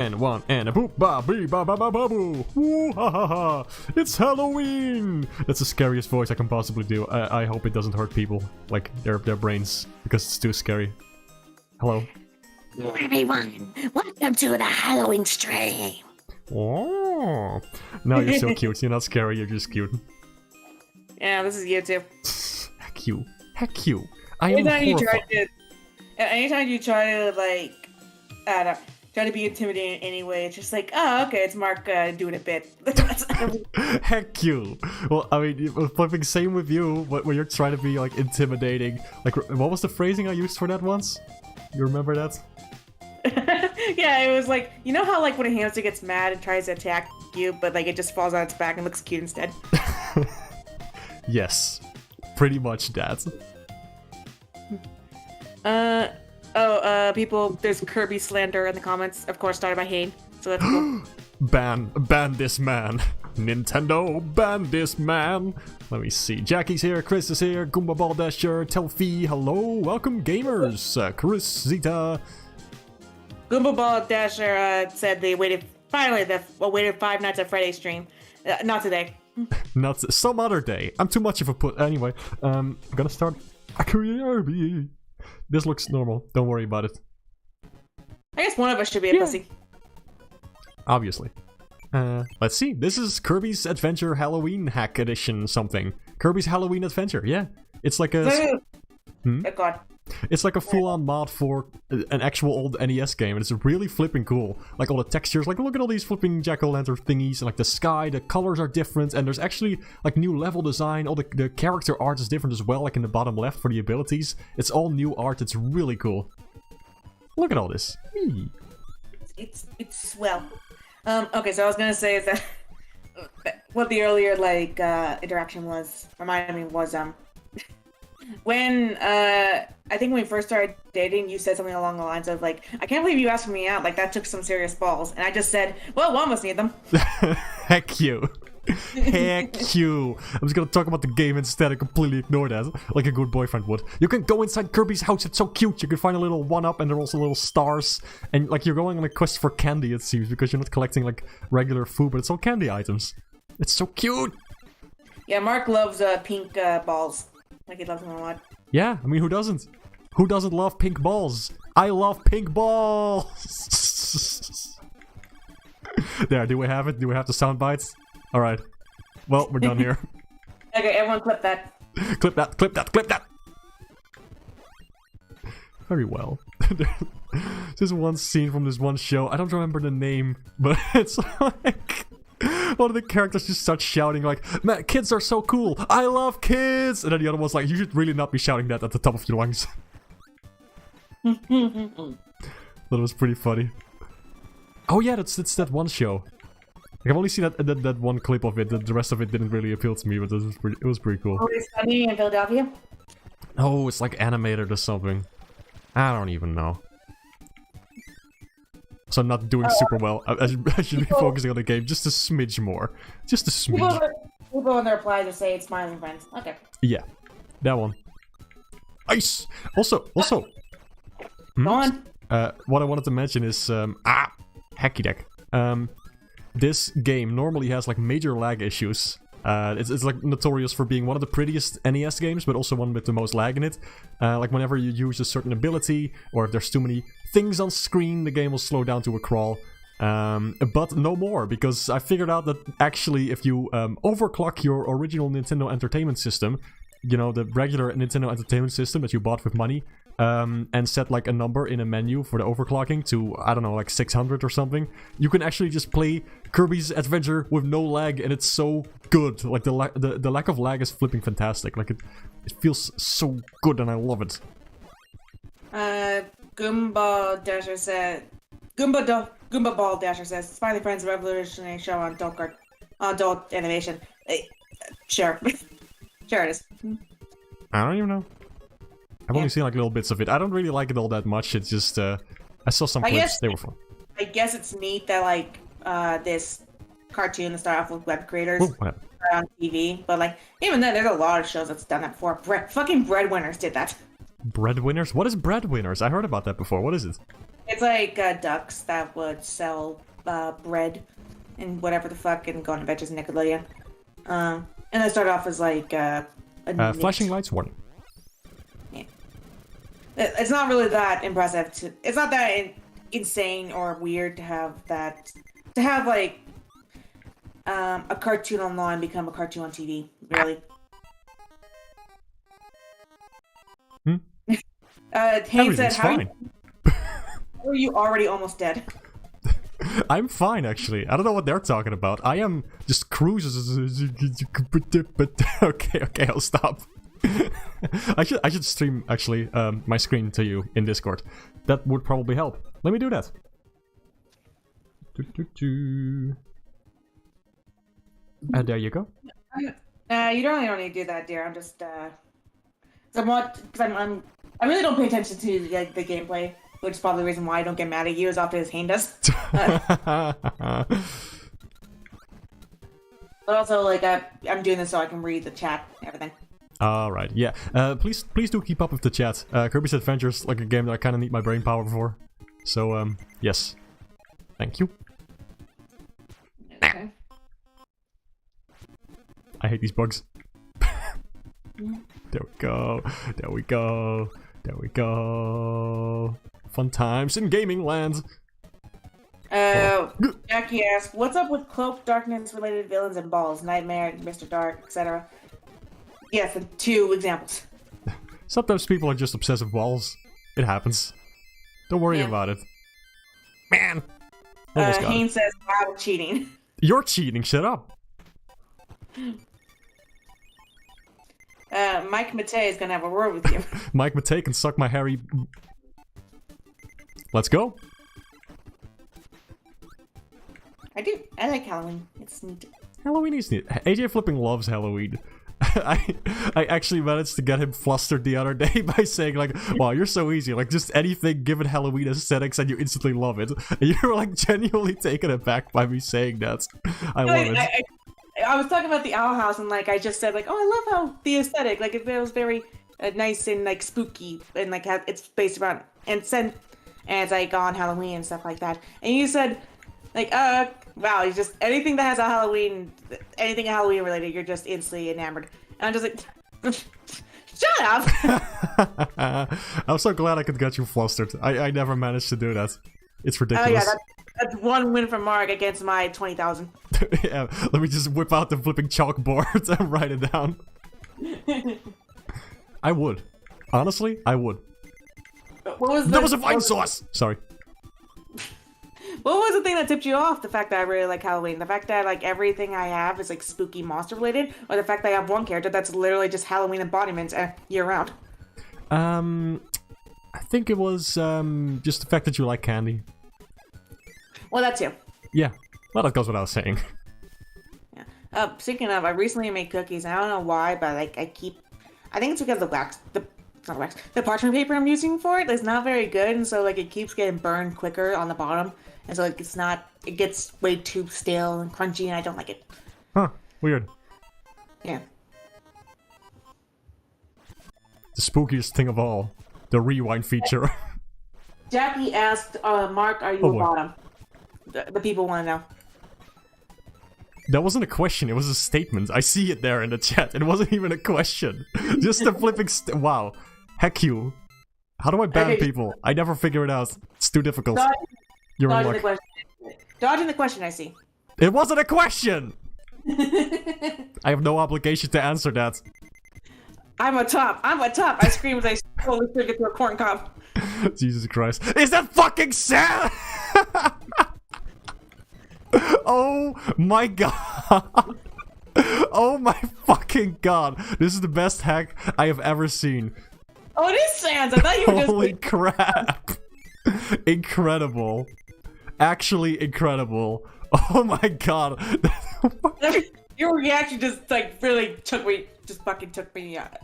And one and a boop ba bee ba ba ba ba boo. Woo ha ha ha. It's Halloween. That's the scariest voice I can possibly do. I hope it doesn't hurt people, like their brains, because it's too scary. Hello. Everyone, welcome to the Halloween stream. Oh. Now you're so cute. You're not scary, you're just cute. Yeah, this is you too. Heck you. Heck you. I am anytime you try to like, I don't know, try to be intimidating anyway, it's just like, oh, okay, it's Mark doing a bit. Heck you. Well, I mean, flipping same with you, when you're trying to be like intimidating. Like, what was the phrasing I used for that once? You remember that? Yeah, it was like, you know how like when a hamster gets mad and tries to attack you, but like it just falls on its back and looks cute instead? Yes. Pretty much that. People, there's Kirby slander in the comments, of course, started by Hayne, so that's cool. Ban this man. Nintendo, ban this man. Let me see. Jackie's here, Chris is here, Goomba Ball Dasher, Telfi, hello, welcome gamers. Chris, Zeta. Goomba Ball Dasher said they waited 5 nights at Friday stream. Not today. Not some other day. I'm too much of a put. Anyway, I'm gonna start a Kirby. This looks normal. Don't worry about it. I guess one of us should be a pussy. Obviously. Let's see. This is Kirby's Adventure Halloween Hack Edition something. Kirby's Halloween Adventure, yeah. It's like a... Oh god. It's like a full-on mod for an actual old NES game, and it's really flipping cool. Like all the textures, like look at all these flipping jack-o'-lantern thingies, and like the sky, the colors are different, and there's actually like new level design. All the character art is different as well, like in the bottom left for the abilities. It's all new art. It's really cool. Look at all this. It's swell. Okay, so I was gonna say is that what the earlier like interaction was reminded me was when I think when we first started dating, you said something along the lines of like, I can't believe you asked me out, like that took some serious balls, and I just said, well, one of us need them. Heck you. Heck you. I'm just gonna talk about the game instead and completely ignore that, like a good boyfriend would. You can go inside Kirby's house, it's so cute. You can find a little one-up, and there are also little stars, and like you're going on a quest for candy, it seems, because you're not collecting like regular food, but it's all candy items. It's so cute. Yeah, Mark loves pink balls. Like he loves them a lot. Yeah, I mean, who doesn't? Who doesn't love pink balls? I love pink balls! There, do we have it? Do we have the sound bites? Alright. Well, we're done here. Okay, everyone clip that. Clip that, clip that, clip that! Very well. There's one scene from this one show, I don't remember the name, but it's like... one of the characters just starts shouting like, man, kids are so cool, I love kids! And then the other one's like, you should really not be shouting that at the top of your lungs. That was pretty funny. Oh yeah, that's that one show. I've only seen that one clip of it, the rest of it didn't really appeal to me, but it was pretty cool. Always Sunny in Philadelphia? Oh, it's like animated or something. I don't even know. So I'm not doing super well. I should be focusing on the game just a smidge more. Just a smidge. People in their reply just say it's smiling friends. Okay. Yeah. That one. Ice! Also. Go on. What I wanted to mention is, hacky deck. This game normally has like major lag issues. It's like notorious for being one of the prettiest NES games, but also one with the most lag in it. Like whenever you use a certain ability, or if there's too many things on screen, the game will slow down to a crawl. But no more, because I figured out that actually if you overclock your original Nintendo Entertainment System, you know, the regular Nintendo Entertainment System that you bought with money, and set like a number in a menu for the overclocking to, I don't know, like 600 or something, you can actually just play Kirby's Adventure with no lag, and it's so good. Like the lack of lag is flipping fantastic. Like it feels so good, and I love it. Goomba Dasher said, Goomba Ball Dasher says, Smiley Friends revolutionary show on adult animation. Sure. Sure it is. I don't even know. I've only seen like little bits of it. I don't really like it all that much. It's just, I saw some clips, they were fun. I guess it's neat that like, this cartoon that started off with web creators on TV, but like, even then, there's a lot of shows that's done that before. Fucking Breadwinners did that. Breadwinners? What is Breadwinners? I heard about that before. What is it? It's like ducks that would sell bread and whatever the fuck and go on adventures in Nickelodeon. And they start off as like flashing lights warning. Yeah. It's not really that impressive. It's not that insane or weird to have that. To have like a cartoon online become a cartoon on TV. Really. Haynes said, "How are you already almost dead?" I'm fine, actually. I don't know what they're talking about. I am just cruises. Okay, I'll stop. I should stream actually my screen to you in Discord. That would probably help. Let me do that. And there you go. You don't need to do that, dear. I'm just somewhat because I really don't pay attention to like the gameplay, which is probably the reason why I don't get mad at you as often as Hayne does. But also, like, I'm doing this so I can read the chat and everything. Alright, yeah. Please do keep up with the chat. Kirby's Adventure is like a game that I kind of need my brain power for. So, yes. Thank you. Okay. I hate these bugs. There we go. There we go. There we go. Fun times in gaming land. Jackie asked, "What's up with cloak darkness related villains and balls? Nightmare, Mr. Dark, etc." Yes, the 2 examples. Sometimes people are just obsessed with balls. It happens. Don't worry about it. Man. Haynes says, "Wow, cheating." You're cheating. Shut up. Mike Matei is gonna have a word with you. Mike Matei can suck my hairy... Let's go. I do. I like Halloween. It's neat. Halloween is neat. AJ Flipping loves Halloween. I actually managed to get him flustered the other day by saying like, "Wow, you're so easy. Like just anything given Halloween aesthetics and you instantly love it." And you're like genuinely taken aback by me saying that. I love it. I was talking about the Owl House and like I just said like, "Oh, I love how the aesthetic like it was very nice and like spooky and like it's based around and it's like on Halloween and stuff like that." And you said like, wow, you just anything that has a anything Halloween related, you're just instantly enamored." And I'm just like, shut up. I'm so glad I could get you flustered. I never managed to do that. It's ridiculous. Oh yeah, that's 1 win for Mark against my 20,000. Yeah, let me just whip out the flipping chalkboard and write it down. I would. Honestly, I would. What was that was a vine sauce! Sorry. What was the thing that tipped you off? The fact that I really like Halloween? The fact that like everything I have is like spooky monster related? Or the fact that I have one character that's literally just Halloween embodiments year round? I think it was just the fact that you like candy. Well, that's you. Yeah. Well, that goes without saying. Yeah. Speaking of, I recently made cookies. I don't know why, but like I think it's because the parchment paper I'm using for it is not very good, and so like it keeps getting burned quicker on the bottom, and so like it gets way too stale and crunchy, and I don't like it. Huh? Weird. Yeah. The spookiest thing of all, the rewind feature. Jackie asked, "Mark, are you a bottom?" The people want to know. That wasn't a question, it was a statement. I see it there in the chat. It wasn't even a question. Just a flipping wow. Heck you. How do I ban people? I never figure it out. It's too difficult. You're in luck. Dodging the question, I see. It wasn't a question! I have no obligation to answer that. I'm a top. I scream as I slowly stick it to a corn cob. Jesus Christ. Is that fucking sad? Oh my god. Oh my fucking god. This is the best hack I have ever seen. Oh, it is Sans. I thought you were just... Holy crap. Incredible. Actually incredible. Oh my god. Your reaction just like really took me out.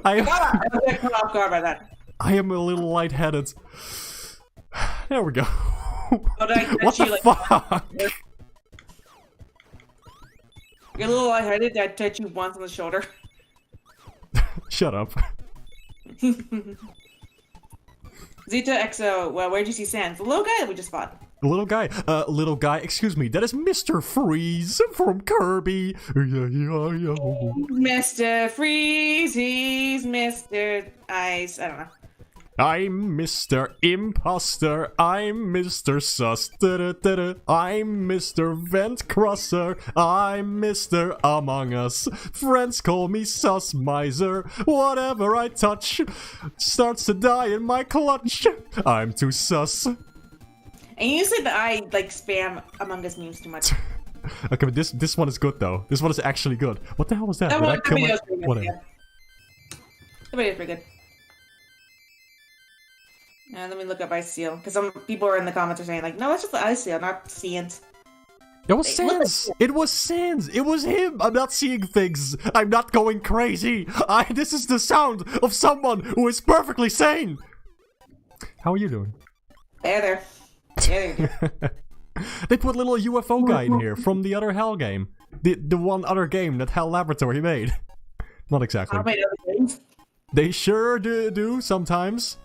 I was caught off guard by that. I am a little lightheaded. There we go. Oh, what the fuck? You're a little lightheaded. Did I touch you once on the shoulder? Shut up. Zeta XO, well, where'd you see Sans? The little guy that we just fought. Little guy, excuse me, that is Mr. Freeze from Kirby. Mr. Freeze, he's Mr. Ice, I don't know. I'm Mr. Imposter, I'm Mr. Sus, I'm Mr. Vent Crosser, I'm Mr. Among Us. Friends call me Sus Miser, whatever I touch starts to die in my clutch. I'm too sus. And you said that I, like, spam Among Us memes too much. Okay, but this one is good though. This one is actually good. What the hell was that? That Did I one, kill the my... video's pretty good, Whatever. yeah. The video's pretty good. Let me look up Ice Seal, because some people are in the comments are saying, like, no, that's just the Ice Seal, not Sans. It was Sans! It was Sans! It was him! I'm not seeing things! I'm not going crazy! This is the sound of someone who is perfectly sane! How are you doing? There. They put little UFO guy in here from the other Hell game. The one other game that Hell Laboratory made. Not exactly. How many other games? They sure do sometimes.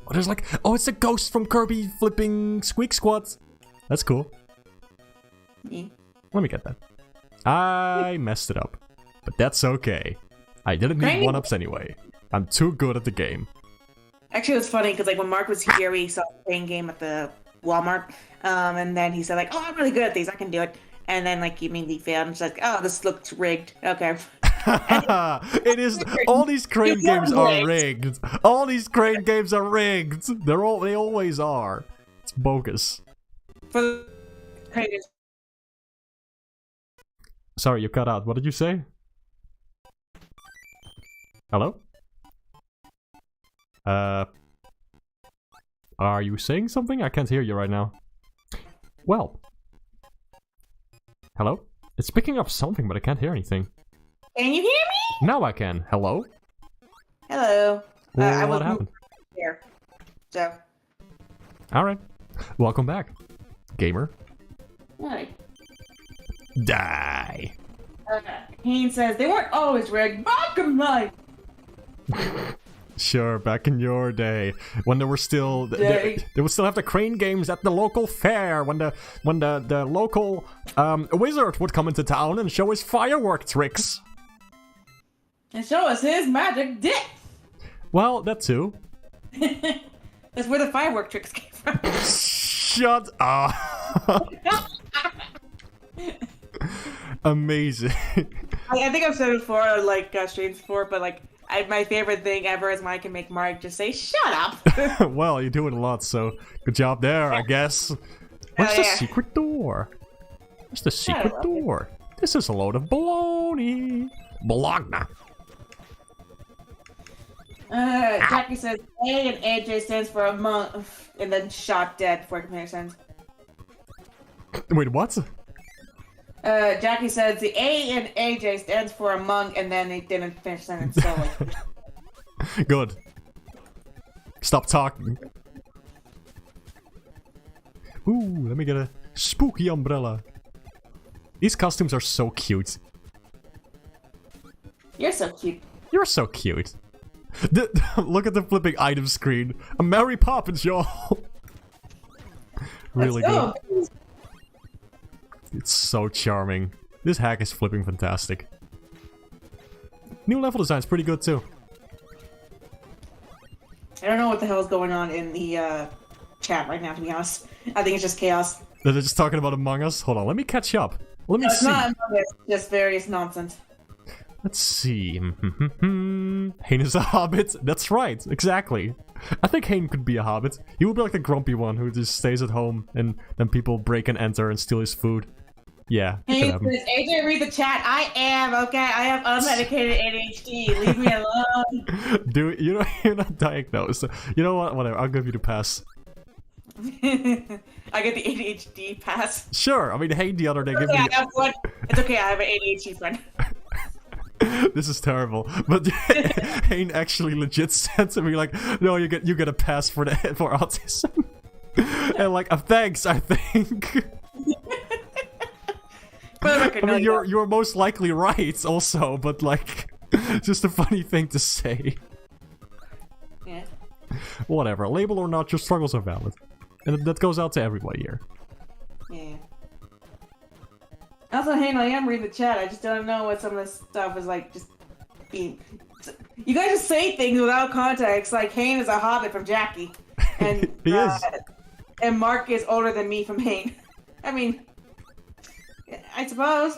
Oh, there's like, oh, it's a ghost from Kirby flipping Squeak Squad. That's cool. Yeah. Let me get that. I messed it up. But that's okay. I didn't need 1-ups anyway. I'm too good at the game. Actually, it was funny, because, like, when Mark was here, we saw the playing game at the Walmart, and then he said, like, oh, I'm really good at these, I can do it. And then, like, he immediately failed, and she's like, oh, this looks rigged. Okay. It is. All these crane games are rigged. All these crane games are rigged. They always are. It's bogus. For the crane games. Sorry, you cut out. What did you say? Hello? Are you saying something? I can't hear you right now. Well. Hello? It's picking up something, but I can't hear anything. Can you hear me? Now I can. Hello? Hello. I what happened? Here. So. Alright. Welcome back, gamer. Hi. Die. Hayne says, they weren't always rigged. Back in life. Sure, back in your day, when there were still they would still have the crane games at the local fair. When the local wizard would come into town and show his firework tricks. And show us his magic dick. Well, that too. That's where the firework tricks came from. Shut up. Amazing. I think I've said it before, like streams before, but like my favorite thing ever is when I can make Mark just say, "Shut up." Well, you do it a lot, so good job there, I guess. Where's the secret door? Where's the secret door? This is a load of baloney. Bologna. Jackie says A and AJ stands for among, and then shot dead before it can make sense. Wait, what? Jackie says the A and AJ stands for among, and then they didn't finish sentence. So like. Good. Stop talking. Ooh, let me get a spooky umbrella. These costumes are so cute. You're so cute. You're so cute. Look at the flipping item screen. A Mary Poppins, y'all. Really good. It's so charming. This hack is flipping fantastic. New level design's pretty good too. I don't know what the hell is going on in the chat right now, to be honest. I think it's just chaos. They're just talking about Among Us? Hold on, let me catch up. Let me see. It's not Among Us, just various nonsense. Let's see. Hayne is a hobbit. That's right, exactly. I think Hayne could be a hobbit. He would be like the grumpy one who just stays at home and then people break and enter and steal his food. Yeah. Hey, AJ, read the chat. I am, okay? I have unmedicated ADHD. Leave me alone. Dude, you're not diagnosed. You know what? Whatever. I'll give you the pass. I get the ADHD pass. Sure. I mean, Hayne the other day gave me... It's okay, I have an ADHD friend. This is terrible, but Hayne actually legit said to me like, "No, you get a pass for autism," and like, thanks, I think. I mean, you're most likely right, also, but like, just a funny thing to say. Yeah. Whatever, label or not, your struggles are valid. And that goes out to everybody here. Yeah. Also, Hayden, I am reading the chat. I just don't know what some of this stuff is like. Just being. You guys just say things without context. Like Hayden is a hobbit from Jackie, and He is. And Mark is older than me from Hayden. I mean, I suppose.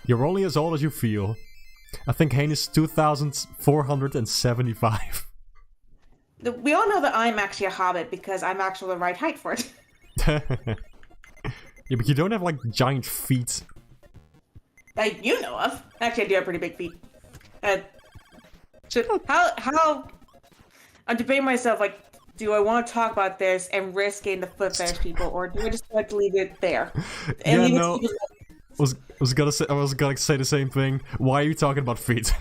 You're only as old as you feel. I think Hayden is 2,475. We all know that I'm actually a hobbit because I'm actually the right height for it. Yeah, but you don't have, like, giant feet. Like you know of. Actually, I do have pretty big feet. How? I'm debating myself, like, do I want to talk about this and risk getting the foot fetish people, or do I just like to leave it there? And Yeah, leave it no. to people- I was gonna say the same thing. Why are you talking about feet?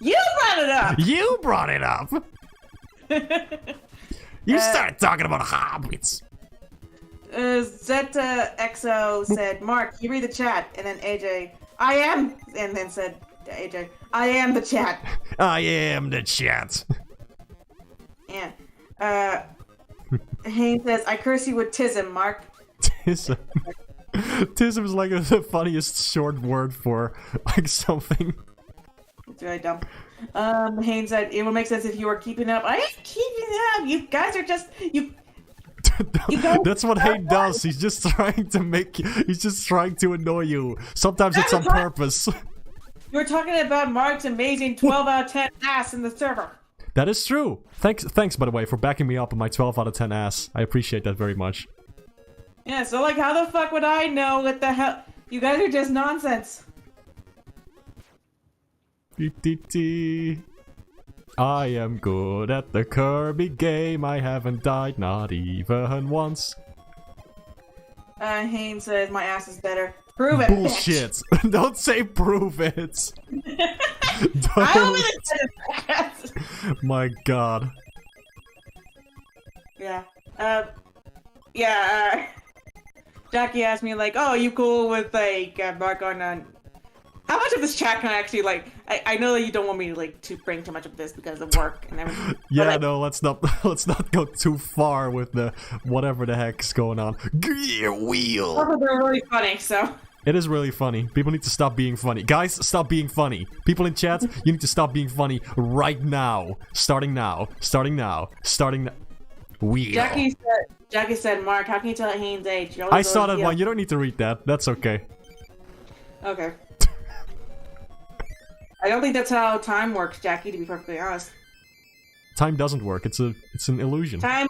You brought it up! You brought it up! You started talking about hobbits! Zeta XO said, Mark, you read the chat, and then AJ, I am, and then said to AJ, I am the chat. I am the chat. Yeah. Haynes says, I curse you with tism, Mark. Tism. Tism is like the funniest short word for like something. It's really dumb. Haynes said, it will make sense if you were keeping up. I am keeping up. You guys are just, you That's what Hayden does. He's just trying to annoy you. Sometimes it's on purpose. You were talking about Mark's amazing 12 out of 10 ass in the server. That is true. Thanks, by the way, for backing me up on my 12 out of 10 ass. I appreciate that very much. Yeah, so like, how the fuck would I know what the hell? You guys are just nonsense. I am good at the Kirby game. I haven't died, not even once. Haynes says, my ass is better. Prove it, Bullshit. bitch. Don't say prove it. I only said that. My god. Yeah. Jackie asked me, like, oh, are you cool with, like, Mark on, how much of this chat can I actually, like, I know that you don't want me, like, to bring too much of this because of work and everything. Yeah, but, like, no, let's not go too far with the whatever the heck's going on. Gear wheel. they're really funny, so. It is really funny. People need to stop being funny. Guys, stop being funny. People in chat, you need to stop being funny right now. Starting now. Wheel. Jackie said, Mark, how can you tell Haynes' age? I saw that one. You don't need to read that. That's okay. Okay. I don't think that's how time works, Jackie, to be perfectly honest. Time doesn't work. It's an illusion. Time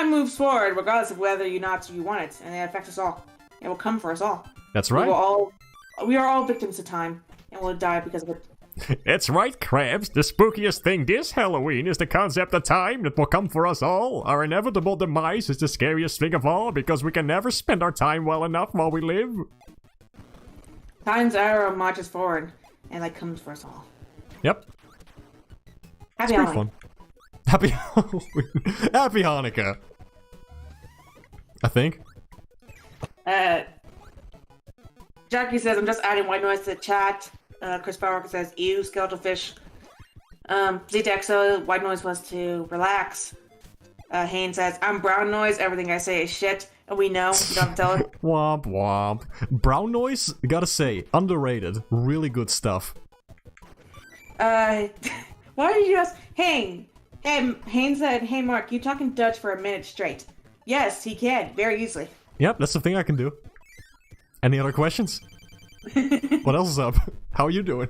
moves forward regardless of whether you want it, and it affects us all. It will come for us all. That's right. We are all victims of time, and we'll die because of it. It's right, Krabs. The spookiest thing this Halloween is the concept of time that will come for us all. Our inevitable demise is the scariest thing of all because we can never spend our time well enough while we live. Time's arrow marches forward, and like comes for us all. Yep. Happy It's pretty Halloween. fun. Happy Halloween. Happy Hanukkah. I think. Jackie says, I'm just adding white noise to the chat. Chris Power says, ew, skeletal fish. ZTXO, white noise was to relax. Haynes says, I'm brown noise, everything I say is shit. And we know, you don't have to tell her. Womp womp. Brown noise, gotta say, underrated. Really good stuff. Why did you ask? Haynes said, hey Mark, you talking Dutch for a minute straight. Yes, he can, very easily. Yep, that's the thing I can do. Any other questions? What else is up? How are you doing?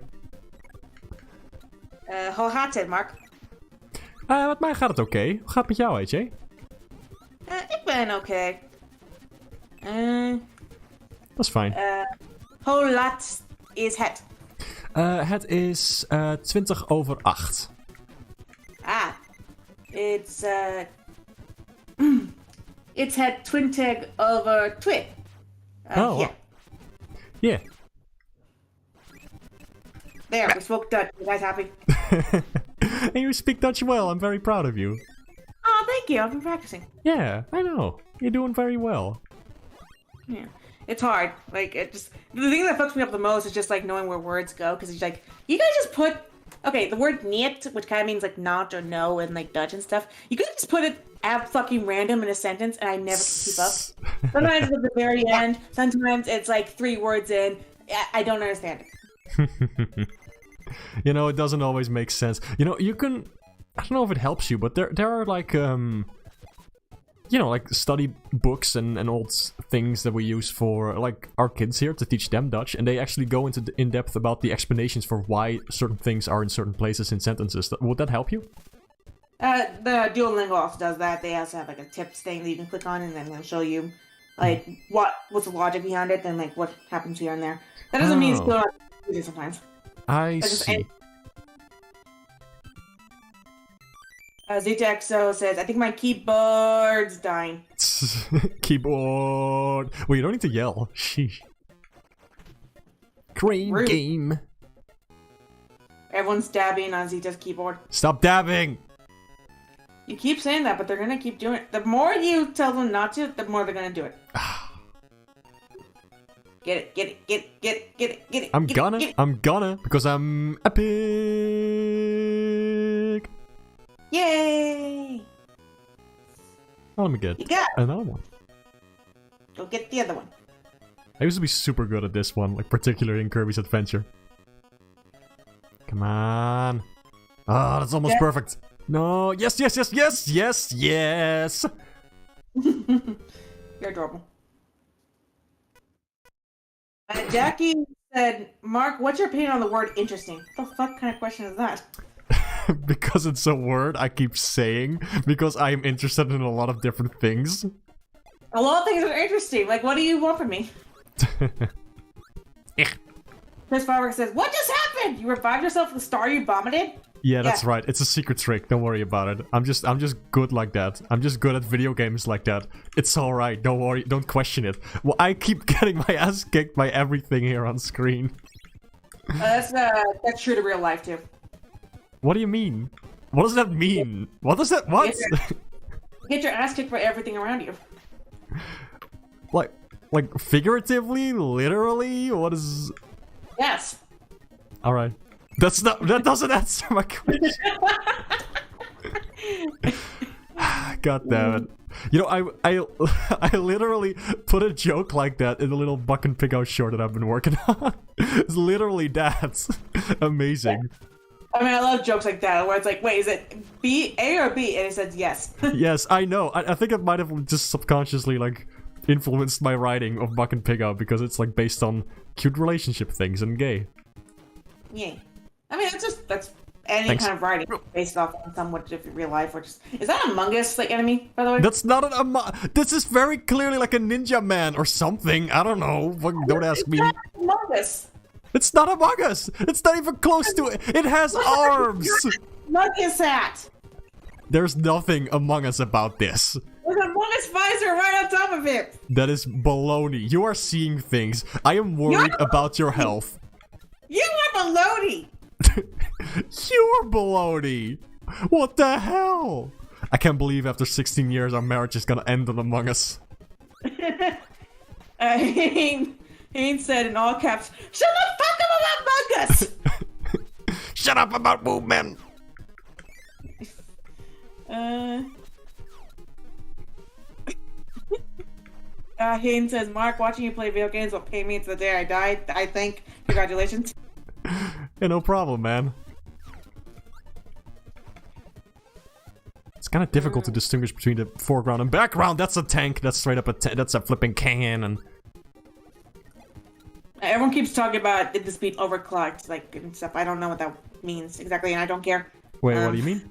Hoe gaat het, Mark? Met mij gaat het oké. Hoe gaat het met jou, AJ? Ik ben oké. Dat is fijn. Hoe laat is het? Het is 7:20. It's it's at 20:02. Oh. Yeah. Yeah. There, we spoke Dutch. You guys happy? And you speak Dutch well. I'm very proud of you. Oh, thank you. I've been practicing. Yeah, I know. You're doing very well. Yeah. It's hard. Like, the thing that fucks me up the most is just, like, knowing where words go. Because it's like, you guys just put okay, the word niet, which kind of means like not or no in like Dutch and stuff. You could just put it at fucking random in a sentence, and I never could keep up. Sometimes it's at the very end. Sometimes it's like 3 words in. I don't understand it. You know, it doesn't always make sense. You know, you can... I don't know if it helps you, but there are like, you know, like study books and old things that we use for, like, our kids here to teach them Dutch, and they actually go into in depth about the explanations for why certain things are in certain places in sentences. Would that help you? The Duolingo also does that. They also have like a tips thing that you can click on, and then they'll show you like what's the logic behind it, and like what happens here and there. That doesn't mean it's still not easy sometimes. I see. ZTXO says, I think my keyboard's dying. Keyboard. Well, you don't need to yell. Sheesh. Crane Rude. game. Everyone's dabbing on Zeta's keyboard. Stop dabbing! You keep saying that, but they're gonna keep doing it. The more you tell them not to, the more they're gonna do it. Get it, get it, get it, get it, get it, get it. I'm gonna, because I'm epic! Yay! Oh, let me get You got it. another one. Go get the other one. I used to be super good at this one, like particularly in Kirby's Adventure. Come on. Oh, that's almost perfect. No, yes, yes, yes, yes, yes, yes! You're adorable. Jackie said, Mark, what's your opinion on the word interesting? What the fuck kind of question is that? Because it's a word I keep saying, because I am interested in a lot of different things. A lot of things are interesting. Like, what do you want from me? Chris Fireworks says, what just happened? You revived yourself with the star you vomited? Yeah, that's right. It's a secret trick. Don't worry about it. I'm just good like that. I'm just good at video games like that. It's alright. Don't worry. Don't question it. Well, I keep getting my ass kicked by everything here on screen. That's true to real life, too. What do you mean? What does that mean? What does that... What? Get your ass kicked by everything around you. Like figuratively? Literally? What is... Yes. Alright. That doesn't answer my question. God damn it. You know, I literally put a joke like that in a little Buck and Pig Out short that I've been working on. It's literally that. Amazing. I mean, I love jokes like that, where it's like, wait, is it B, A or B? And it says yes. Yes, I know. I think it might have just subconsciously, like, influenced my writing of Buck and Pig Out, because it's, like, based on cute relationship things and gay. Yeah. I mean, that's any kind of writing based off on somewhat different real life, or just... Is that Among Us, like, enemy, by the way? That's not an This is very clearly like a ninja man or something. I don't know. Don't ask me. It's not Among Us. It's not Among Us. It's not even close to it. It has arms. Among Us hat. There's nothing Among Us about this. There's an Among Us visor right on top of it. That is baloney. You are seeing things. I am worried about your health. You are baloney. You're baloney. What the hell? I can't believe after 16 years our marriage is gonna end on Among Us. Haynes said in all caps, shut the fuck up about Among Us! Shut up about movement! Hayden says, Mark, watching you play video games will pay me until the day I die. I think. Congratulations. Yeah, no problem, man. It's kind of difficult to distinguish between the foreground and background. That's a tank. That's straight up that's a flipping cannon. Everyone keeps talking about this being overclocked, like, and stuff. I don't know what that means exactly, and I don't care. Wait, what do you mean?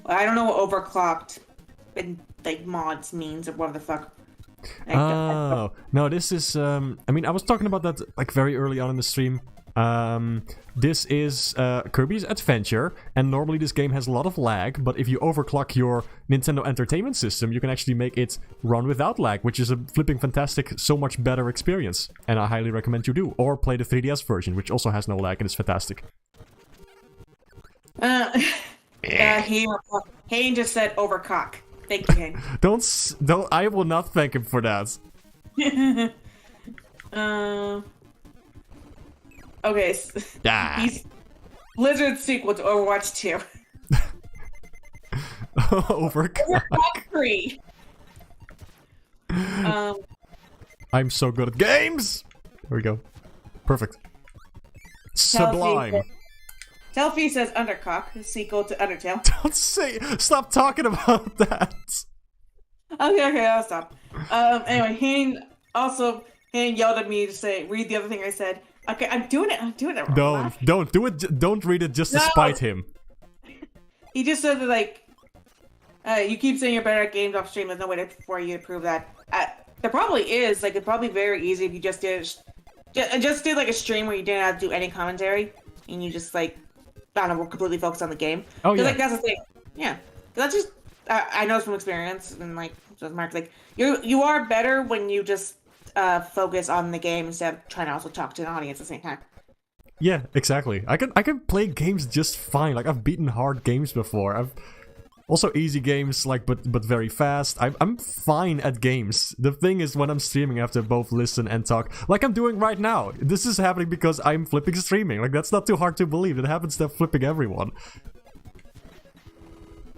I don't know what overclocked and like mods means or whatever the fuck. Oh no, this is I mean, I was talking about that like very early on in the stream. This is Kirby's Adventure, and normally this game has a lot of lag, but if you overclock your Nintendo Entertainment System, you can actually make it run without lag, which is a flipping fantastic, so much better experience, and I highly recommend you do. Or play the 3DS version, which also has no lag and is fantastic. Hayden just said overcock. Thank you, Hayden. Don't, I will not thank him for that. Okay. Blizzard's sequel to Overwatch 2. Overclock. Overwatch 3. I'm so good at games! There we go. Perfect. Sublime. Selfie says Undercock, sequel to Undertale. Don't say... Stop talking about that! Okay, I'll stop. Anyway, Hane yelled at me to say, read the other thing I said. Okay, I'm doing it wrong. Don't do it. Don't read it just to spite him. He just said that, like, you keep saying you're better at games off stream. There's no way for you to prove that. There probably is. Like, it's probably very easy if you just did like a stream where you didn't have to do any commentary and you just like, I don't know, we're completely focused on the game. Oh yeah. Like that's the thing. Yeah. That's just I know from experience and like Mark's like you are better when you just focus on the game instead of trying to also talk to an audience at the same time. Yeah, exactly. I can play games just fine. Like I've beaten hard games before. I've also easy games, like but very fast. I'm fine at games. The thing is, when I'm streaming, I have to both listen and talk, like I'm doing right now. This is happening because I'm flipping streaming. Like that's not too hard to believe. It happens to flipping everyone,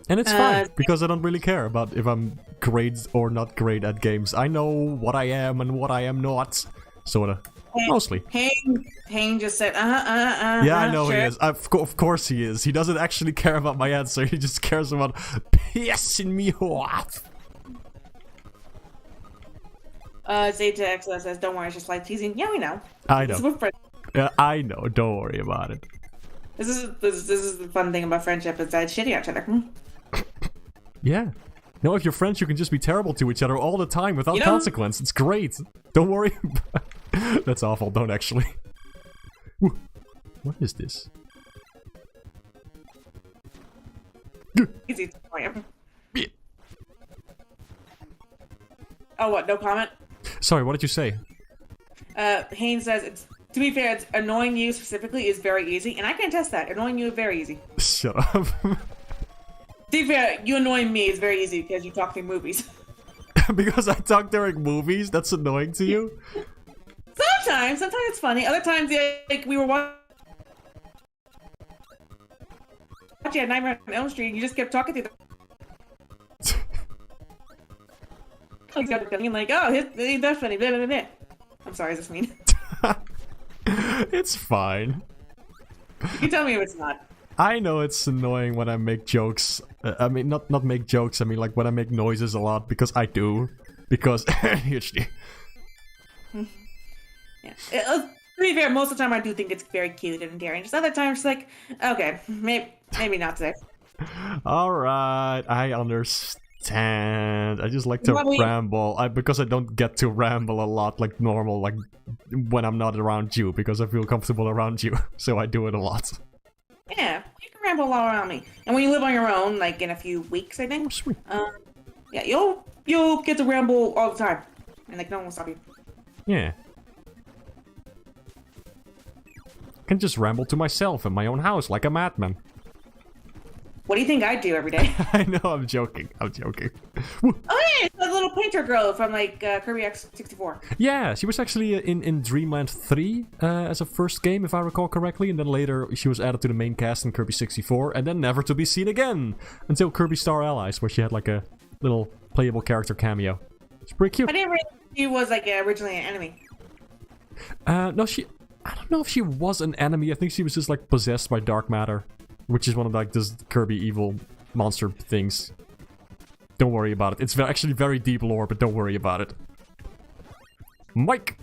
and it's fine because I don't really care about if I'm great or not great at games. I know what I am and what I am not, sorta. Mostly. Hayne just said, Yeah, I know sure. he is. Of course he is. He doesn't actually care about my answer. He just cares about pissing me off. Zaytex says, don't worry, it's just like teasing. Yeah, we know. I know. Yeah, I know. Don't worry about it. This is the fun thing about friendship, is that shitty at each other. Yeah. No, if you're friends, you can just be terrible to each other all the time without consequence. It's great. Don't worry. That's awful. Don't actually. What is this? Easy to plan. Oh, what? No comment? Sorry, what did you say? Haynes says, to be fair, annoying you specifically is very easy, and I can attest that. Annoying you is very easy. Shut up. To be fair, you annoying me is very easy because you talk through movies. Because I talk during movies? That's annoying to you? Sometimes it's funny. Other times, like, we were watching Nightmare on Elm Street, and you just kept talking through the... like, oh, that's funny. Blah, blah, blah. I'm sorry, is this mean? It's fine. You can tell me if it's not. I know it's annoying when I make jokes. I mean, not make jokes. I mean, like when I make noises a lot, because I do. Because ADHD. Yeah. To be fair, most of the time I do think it's very cute and endearing. Just other times, like, okay, maybe not today. Alright, I understand. I just like to ramble. Because I don't get to ramble a lot like normal, like when I'm not around you, because I feel comfortable around you. So I do it a lot. Yeah, you can ramble all around me. And when you live on your own, like in a few weeks, I think. Oh, sweet. Yeah, you'll get to ramble all the time. And like no one will stop you. Yeah. I can just ramble to myself in my own house like a madman. What do you think I do every day? I know, I'm joking. I'm joking. Oh yeah, it's that little painter girl from like Kirby X64. Yeah, she was actually in Dreamland 3 as a first game, if I recall correctly, and then later she was added to the main cast in Kirby 64, and then never to be seen again until Kirby Star Allies, where she had like a little playable character cameo. It's pretty cute. I didn't realize she was like originally an enemy. No, I don't know if she was an enemy. I think she was just like possessed by dark matter, which is one of like this Kirby evil monster things. Don't worry about it. It's actually very deep lore, but don't worry about it. Mike!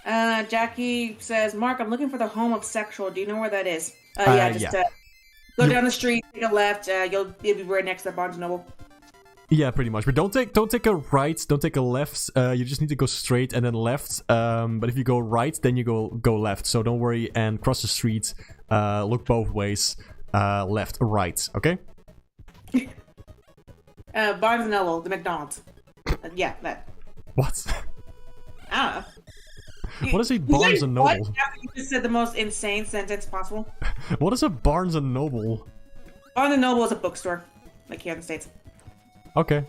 Jackie says, Mark, I'm looking for the home of sexual. Do you know where that is? Yeah, just go down the street, take a left, you'll be right next to Barnes & Noble. Yeah, pretty much. But don't take a right, don't take a left. You just need to go straight and then left. But if you go right, then you go left. So don't worry and cross the street. Look both ways. Left, right. Okay? Barnes & Noble, the McDonald's. Yeah, that. What? I don't know. What is a Barnes & Noble? What? You just said the most insane sentence possible. What is a Barnes & Noble? Barnes & Noble is a bookstore, like here in the States. Okay.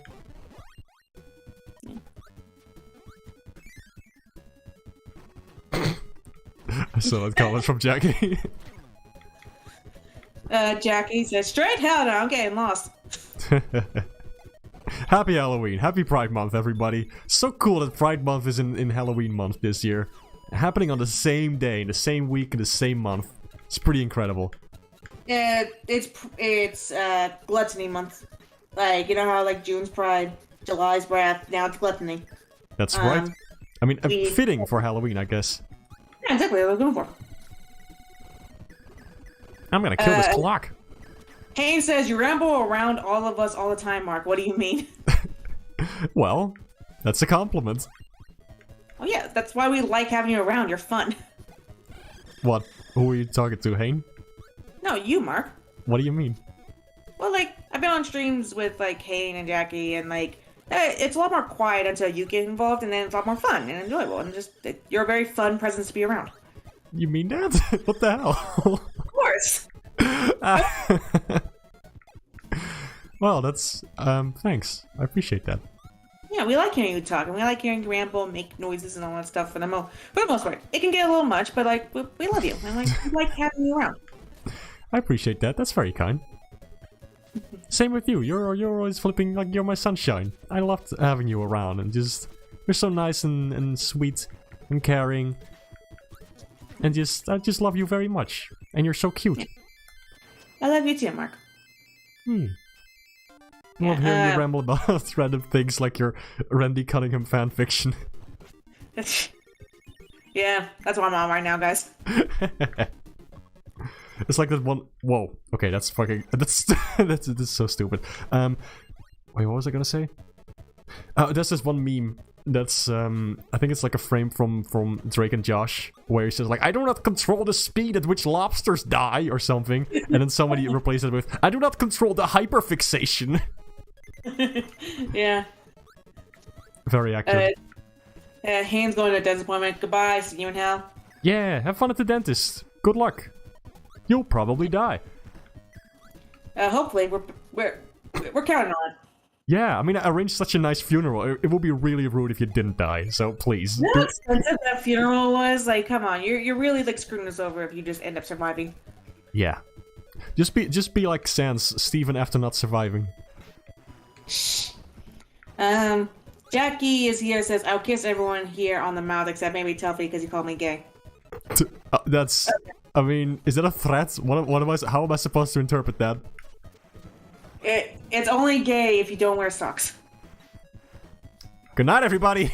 I saw that comment from Jackie. Jackie says, straight hell no, I'm getting lost. Happy Halloween. Happy Pride Month, everybody. So cool that Pride Month is in Halloween month this year. Happening on the same day, in the same week, in the same month. It's pretty incredible. It's gluttony month. Like, you know how like June's Pride, July's Wrath, now it's gluttony. That's right. I mean, fitting for Halloween, I guess. Yeah, exactly what I was going for. I'm gonna kill this clock. Haynes says, you ramble around all of us all the time, Mark. What do you mean? Well, that's a compliment. Oh yeah, that's why we like having you around. You're fun. What? Who are you talking to, Hayne? No, you, Mark. What do you mean? Well, like, I've been on streams with, like, Hayne and Jackie, and, like, it's a lot more quiet until you get involved, and then it's a lot more fun and enjoyable, and just, you're a very fun presence to be around. You mean that? What the hell? Of course! Well, that's, thanks. I appreciate that. Yeah, we like hearing you talk, and we like hearing you ramble, make noises and all that stuff for the most part. It can get a little much, but, like, we love you, and, like, we like having you around. I appreciate that. That's very kind. Same with you. You're always flipping like you're my sunshine. I loved having you around, and just you're so nice and sweet and caring, and I just love you very much. And you're so cute. I love you too, Mark. I love hearing you ramble about random things like your Randy Cunningham fanfiction. Yeah, that's what I'm on right now, guys. It's like that one. Whoa. Okay, that's fucking. That's so stupid. Wait, what was I gonna say? There's this one meme that's I think it's like a frame from Drake and Josh where he says like, "I do not control the speed at which lobsters die" or something, and then somebody replaces it with, "I do not control the hyperfixation." Yeah. Very accurate. Haynes going to a dentist appointment. Goodbye. See you in hell. Yeah. Have fun at the dentist. Good luck. You'll probably die. Hopefully, we're counting on it. Yeah, I mean, I arranged such a nice funeral. It would be really rude if you didn't die. So please. You know how expensive that funeral was? Like, come on, you're really like screwing us over if you just end up surviving. Yeah. Just be like Sans, Steven after not surviving. Shh. Jackie is here. Says I'll kiss everyone here on the mouth except maybe Tuffy because he called me gay. That's. Okay. I mean, is that a threat? How am I supposed to interpret that? It's only gay if you don't wear socks. Good night, everybody!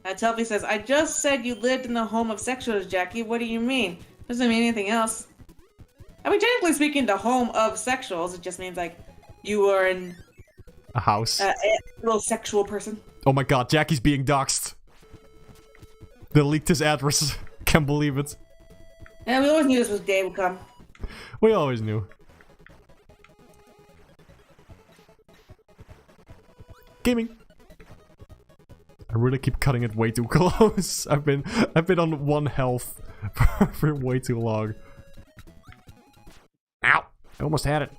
Tuffy says, I just said you lived in the home of sexuals, Jackie. What do you mean? Doesn't mean anything else. I mean, technically speaking, the home of sexuals, it just means, like, you were in... a house. A little sexual person. Oh my god, Jackie's being doxxed. They leaked his address. Can't believe it. Yeah, we always knew this was day would come. We always knew. Gaming. I really keep cutting it way too close. I've been on 1 health for way too long. Ow! I almost had it.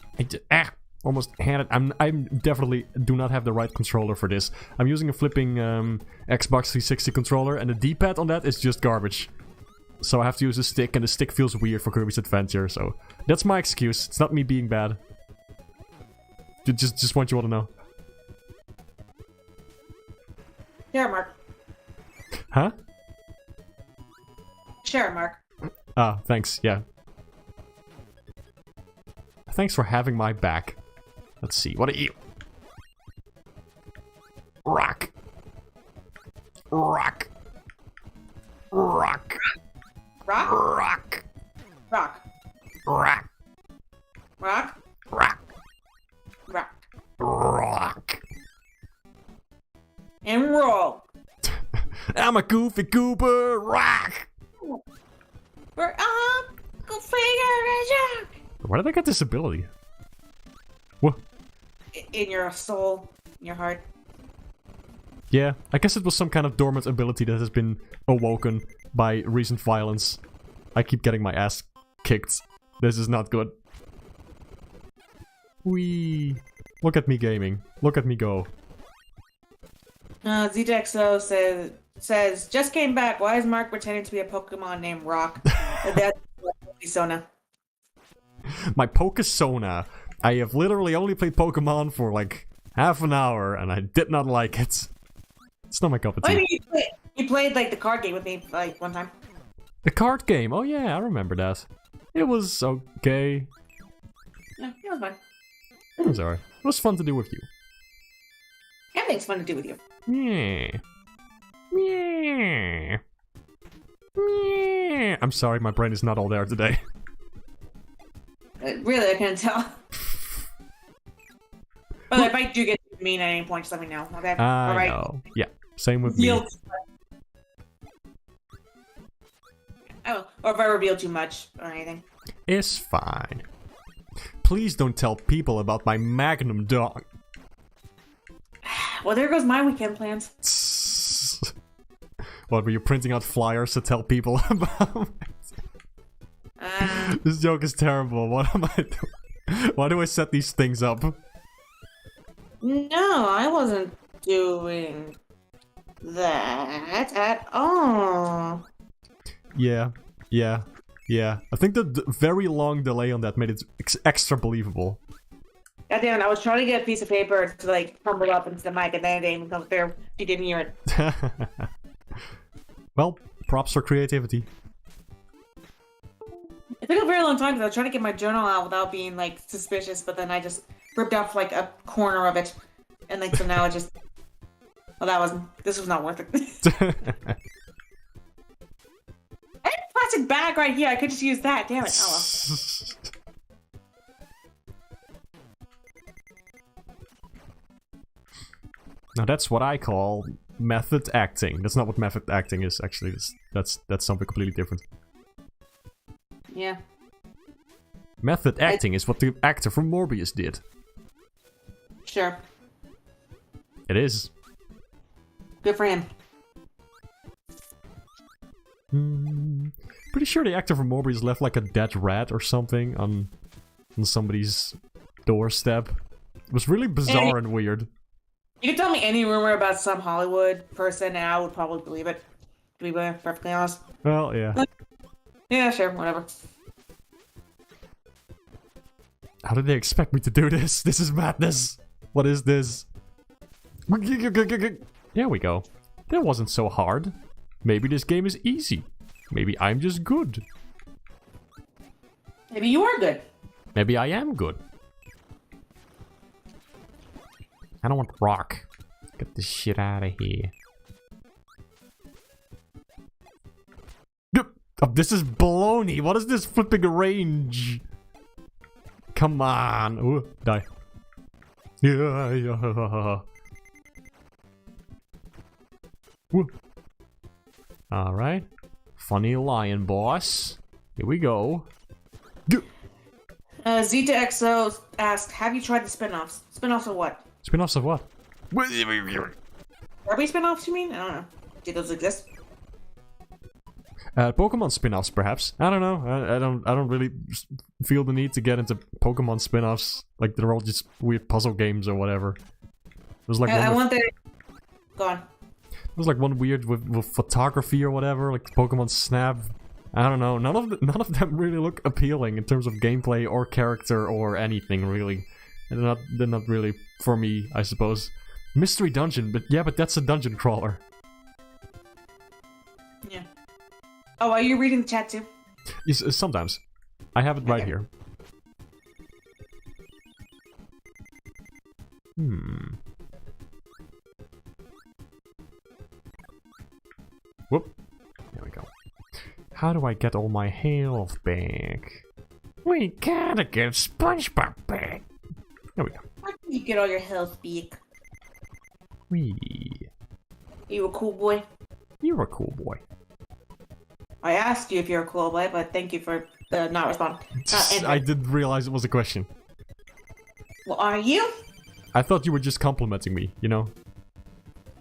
Almost had it. I'm definitely do not have the right controller for this. I'm using a flipping Xbox 360 controller, and the D-pad on that is just garbage. So I have to use a stick, and the stick feels weird for Kirby's Adventure. So that's my excuse. It's not me being bad. Just want you all to know. Sure, Mark. Huh? Sure, Mark. Ah, thanks. Yeah. Thanks for having my back. Let's see. What are you? Rock. Rock. Rock. Rock? Rock. Rock. Rock. Rock? Rock. Rock. Rock. And roll. I'm a goofy goober. Rock. We're all go figure it out. Where did I get this ability? What? In your soul, in your heart. Yeah, I guess it was some kind of dormant ability that has been awoken by recent violence. I keep getting my ass kicked. This is not good. Whee! Look at me gaming. Look at me go. ZXO says just came back. Why is Mark pretending to be a Pokemon named Rock? That's Sona. My Pokesona. I have literally only played Pokemon for like half an hour, and I did not like it. It's not my cup of tea. I mean, you played like the card game with me like one time. The card game? Oh yeah, I remember that. It was okay. Yeah, it was fun. It was alright. It was fun to do with you. Everything's fun to do with you. Yeah. Yeah. Yeah. I'm sorry, my brain is not all there today. Really, I can't tell. But if I do get mean at any point, just let me know. Okay. I Alright. know. Yeah. Same with me. Oh, or if I reveal too much or anything. It's fine. Please don't tell people about my Magnum dog. Well, there goes my weekend plans. What, were you printing out flyers to tell people about it? This joke is terrible. What am I doing? Why do I set these things up? No, I wasn't doing that at all. Yeah. I think the very long delay on that made it extra believable. God damn it, I was trying to get a piece of paper to like crumble up into the mic and then it didn't even come through. You didn't hear it. Well, props for creativity. It took a very long time because I was trying to get my journal out without being like suspicious, but then I just ripped off like a corner of it. And like so now it just well this was not worth it. I had a plastic bag right here, I could just use that, damn it. Oh well. Now that's what I call method acting. That's not what method acting is, actually. That's something completely different. Yeah. Method acting is what the actor from Morbius did. Sure. It is. Good for him. Pretty sure the actor from Morbius left like a dead rat or something on somebody's doorstep. It was really bizarre and weird. You can tell me any rumor about some Hollywood person and I would probably believe it. To be perfectly honest. Well, yeah. Yeah, sure, whatever. How did they expect me to do this? This is madness. What is this? There we go. That wasn't so hard. Maybe this game is easy. Maybe I'm just good. Maybe you are good. Maybe I am good. I don't want rock. Get this shit out of here. Oh, this is baloney. What is this flipping range? Come on. Ooh, die. Yeah. Alright. Funny lion boss. Here we go. Zeta XO asked, have you tried the spin-offs? Spin-offs of what? Spin-offs of what? Kirby spin-offs, you mean? I don't know. Do those exist? Pokemon spin-offs, perhaps. I don't know. I don't really feel the need to get into Pokemon spin-offs. Like, they're all just weird puzzle games or whatever. There's like I want the... Go on. There's like one weird with photography or whatever, like Pokemon Snap. I don't know. None of them really look appealing in terms of gameplay or character or anything really. They're not really for me, I suppose. Mystery Dungeon, but that's a dungeon crawler. Yeah. Oh, are you reading the chat too? Yes, sometimes. I have it right here. Whoop. There we go. How do I get all my health back? We gotta get SpongeBob back. There we go. How did you get all your health back? Wee. You a cool boy? You're a cool boy. I asked you if you're a cool boy, but thank you for not responding. I didn't realize it was a question. Well, are you? I thought you were just complimenting me, you know?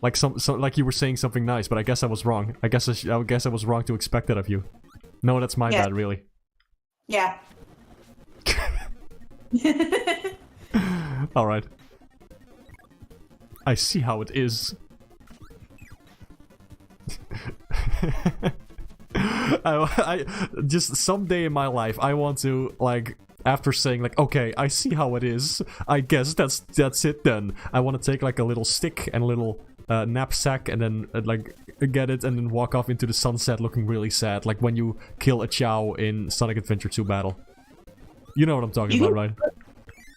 Like like you were saying something nice, but I guess I was wrong. I guess I was wrong to expect that of you. No, that's my bad, really. Yeah. Alright. I see how it is. I just someday in my life I want to, like, after saying like, okay, I see how it is, I guess that's it then. I want to take like a little stick and a little knapsack and then like get it and then walk off into the sunset looking really sad, like when you kill a Chow in Sonic Adventure 2 battle. You know what I'm talking about, right?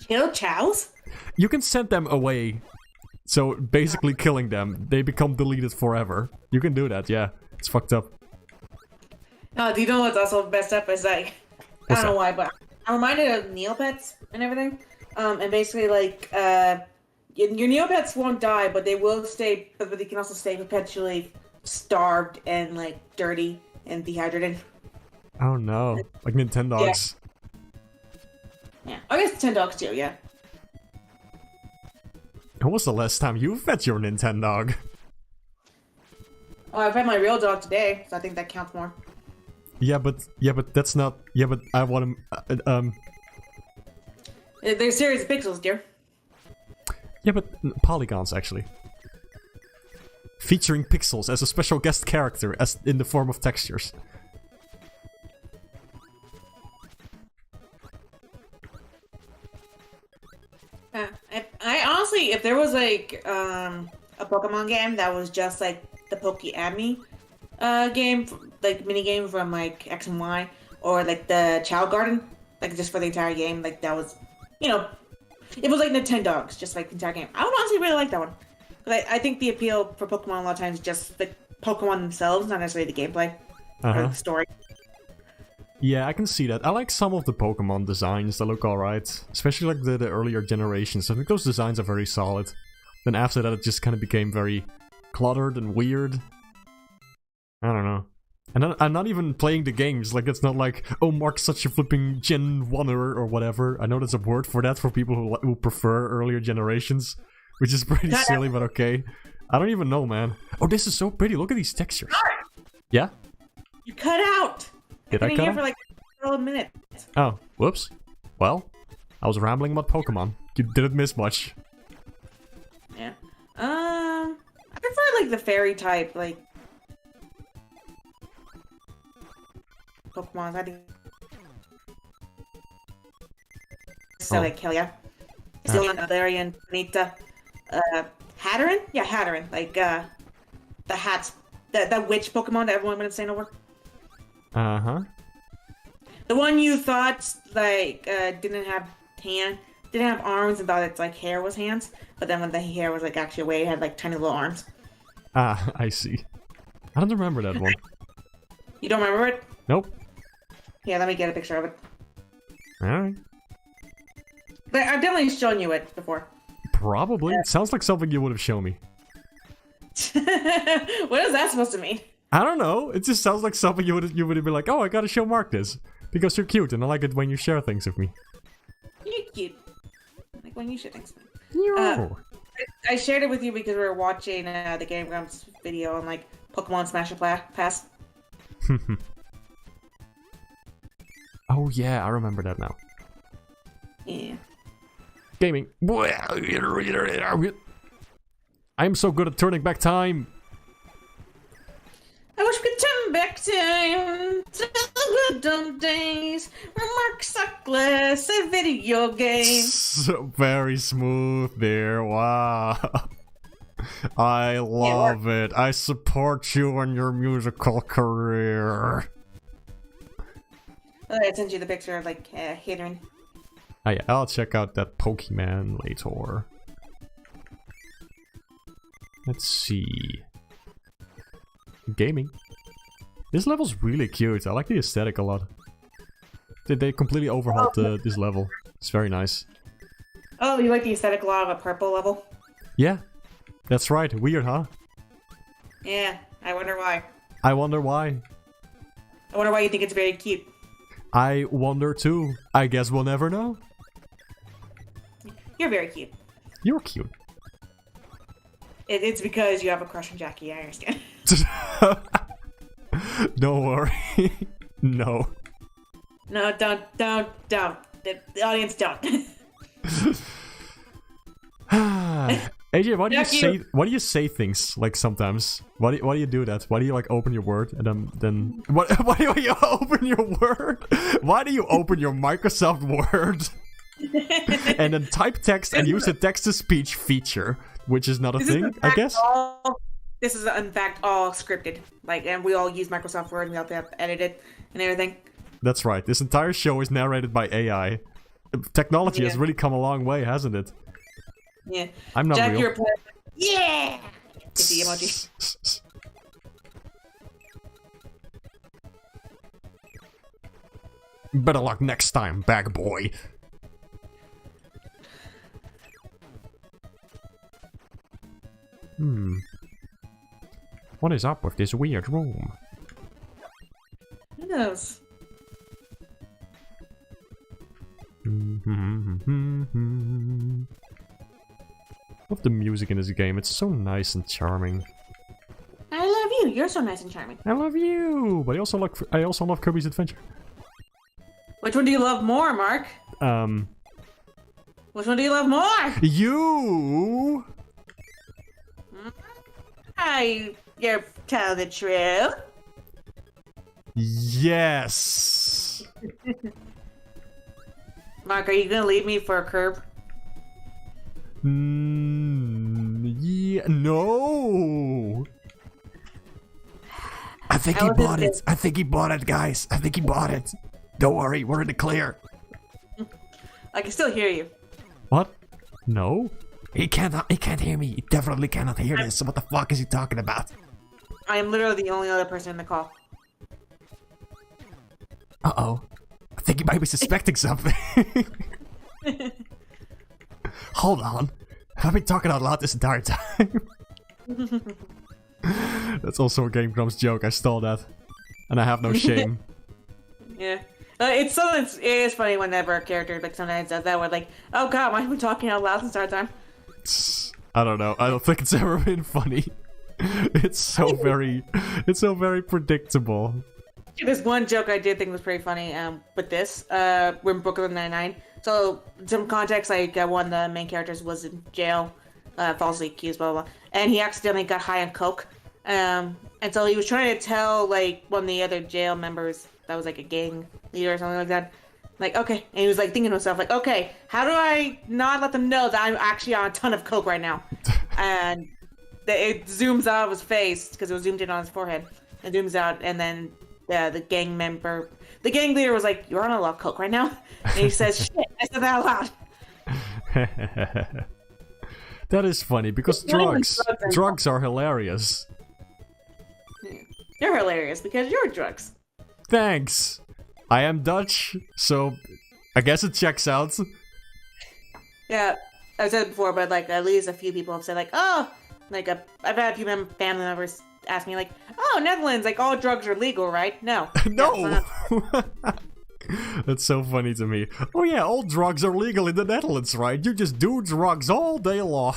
Kill Chows? You can send them away. So basically killing them, they become deleted forever. You can do that, yeah. It's fucked up. No, do you know what's also messed up is like, I don't know why, but I'm reminded of Neopets and everything. And basically like, your Neopets won't die, but they will stay, but they can also stay perpetually starved and like dirty and dehydrated. Oh no, like Nintendogs. Yeah, I guess Nintendogs too, yeah. When was the last time you fed your Nintendog? Oh, I fed my real dog today, so I think that counts more. Yeah, but that's not. Yeah, but I want to. They're serious pixels, dear. Yeah, but polygons actually. Featuring pixels as a special guest character, as in the form of textures. I honestly, if there was like a Pokemon game that was just like the Poke-Ami game, like mini game from like X and Y, or like the Chow Garden, like just for the entire game, like that was, you know, it was like Nintendogs, just like the entire game. I would honestly really like that one. But I think the appeal for Pokemon a lot of times is just the Pokemon themselves, not necessarily the gameplay or the story. Yeah, I can see that. I like some of the Pokemon designs that look alright. Especially like the earlier generations. I think those designs are very solid. Then after that it just kind of became very cluttered and weird. I don't know. And I'm not even playing the games. Like, it's not like, oh, Mark's such a flipping Gen 1er or whatever. I know there's a word for that for people who prefer earlier generations. Which is pretty silly, but okay. I don't even know, man. Oh, this is so pretty. Look at these textures. Yeah? You cut out! Did I cut out? For like a minute. Oh, whoops. Well, I was rambling about Pokemon. You didn't miss much. Yeah. I prefer like the fairy type, like Pokemon. I think so. Like hell yeah. Still Valerian, Bonita, Hatteran? Yeah, Hatteran. Like the hats, that witch Pokemon that everyone been saying over. Uh-huh. The one you thought like didn't have arms and thought its like hair was hands, but then when the hair was like actually away, it had like tiny little arms. Ah, I see. I don't remember that one. You don't remember it? Nope. Yeah, let me get a picture of it. Alright. But I've definitely shown you it before. Probably. It sounds like something you would have shown me. What is that supposed to mean? I don't know. It just sounds like something you would have been like, oh, I gotta show Mark this. Because you're cute and I like it when you share things with me. You're cute. Like when you share things with me. I shared it with you because we were watching the Game Grumps video on like Pokemon Smash Pass. Oh yeah, I remember that now. Yeah. Gaming. I'm so good at turning back time. I wish we could turn back time to the good dumb days when Mark Suckless a video game. So very smooth there. Wow. I love it. I support you in your musical career. I sent you the picture of like Hatteran. Oh yeah, I'll check out that Pokemon later. Let's see. Gaming. This level's really cute. I like the aesthetic a lot. They completely overhauled this level. It's very nice. Oh, you like the aesthetic a lot of a purple level? Yeah, that's right. Weird, huh? Yeah, I wonder why. I wonder why. I wonder why you think it's very cute. I wonder too. I guess we'll never know. You're very cute. You're cute. It's because you have a crush on Jackie, I understand. Don't worry. No. No, don't. The audience don't. AJ, why do you Jack, you- why do you say things like sometimes? Why do you do that? Why do you like open your Word and then what? Why do you open your Word? Why do you open your Microsoft Word and then type text and use the text to speech feature, which is not a thing, I guess. This is in fact all scripted. Like, and we all use Microsoft Word and we have to edit it and everything. That's right. This entire show is narrated by AI. Technology has really come a long way, hasn't it? Yeah. I'm not Jack, real. you're yeah. Get the emoji. Better luck next time, bag boy. What is up with this weird room? Who knows? Love the music in this game. It's so nice and charming. I love you. You're so nice and charming. I love you, but I also love Kirby's Adventure. Which one do you love more, Mark? Which one do you love more? You. You're telling the truth. Yes. Mark, are you gonna leave me for a curb? Yeah, no. I think he bought it. I think he bought it, guys. I think he bought it. Don't worry, we're in the clear. I can still hear you. What? No? He can't hear me. He definitely cannot hear this. So what the fuck is he talking about? I am literally the only other person in the call. Uh-oh. I think he might be suspecting something. Hold on. I've been talking out loud this entire time. That's also a Game Grumps joke. I stole that. And I have no shame. Yeah. It is funny whenever a character like sometimes does that. Where like, oh god, why have we talking out loud this entire time? I don't know. I don't think it's ever been funny. It's so very predictable. There's one joke I did think was pretty funny. With this, we're in Brooklyn Nine-Nine. So some context, like one of the main characters was in jail, falsely accused, blah blah blah, and he accidentally got high on coke. And so he was trying to tell like one of the other jail members that was like a gang leader or something like that. Like, okay, and he was like thinking to himself, like, okay, how do I not let them know that I'm actually on a ton of coke right now? And it zooms out of his face because it was zoomed in on his forehead. It zooms out, and then the gang leader was like, "You're on a lot of coke right now," and he says, "Shit, I said that out loud." That is funny because drugs are hilarious. You're hilarious because you're drugs. Thanks. I am Dutch, so I guess it checks out. Yeah, I've said it before, but like at least a few people have said like, "Oh," like I've had a few family members ask me like, "Oh, Netherlands, like all drugs are legal, right?" No. No. That's so funny to me. Oh yeah, all drugs are legal in the Netherlands, right? You just do drugs all day long.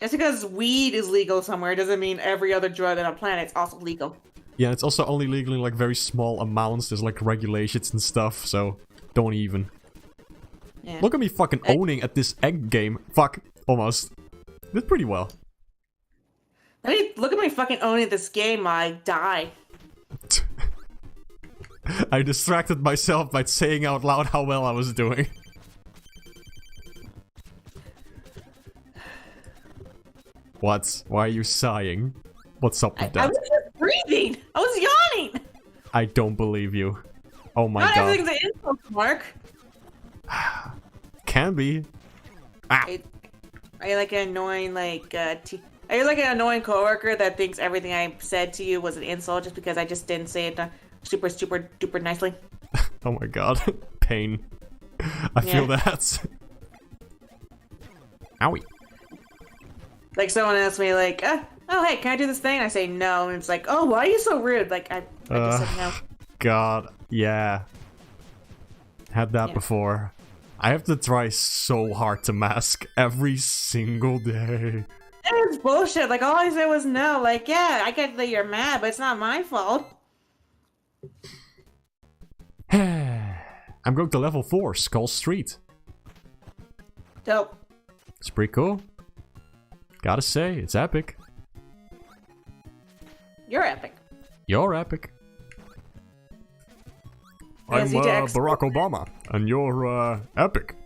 Just because weed is legal somewhere doesn't mean every other drug on the planet is also legal. Yeah, it's also only legal in like very small amounts. There's like regulations and stuff, so don't even. Yeah. Look at me fucking owning at this egg game. Fuck, almost. Did pretty well. Look at me fucking owning this game, I die. I distracted myself by saying out loud how well I was doing. What? Why are you sighing? What's up with that? I was just breathing! I was yawning! I don't believe you. Oh my god. Not everything's an insult, Mark. Can be. Ah. Are you like an annoying, like, are you like an annoying coworker that thinks everything I said to you was an insult just because I just didn't say it super duper nicely? Oh my god. Pain. I feel that. Owie. Like someone asked me like, oh hey, can I do this thing? And I say no, and it's like, oh, why are you so rude? Like I just said no. God, yeah. Had that before. I have to try so hard to mask every single day. It's bullshit. Like all I said was no. Like yeah, I get that you're mad, but it's not my fault. I'm going to level 4, Skull Street. Dope. It's pretty cool. Gotta say, it's epic. You're epic. You're epic. Yeah, I'm Barack Obama, and you're epic.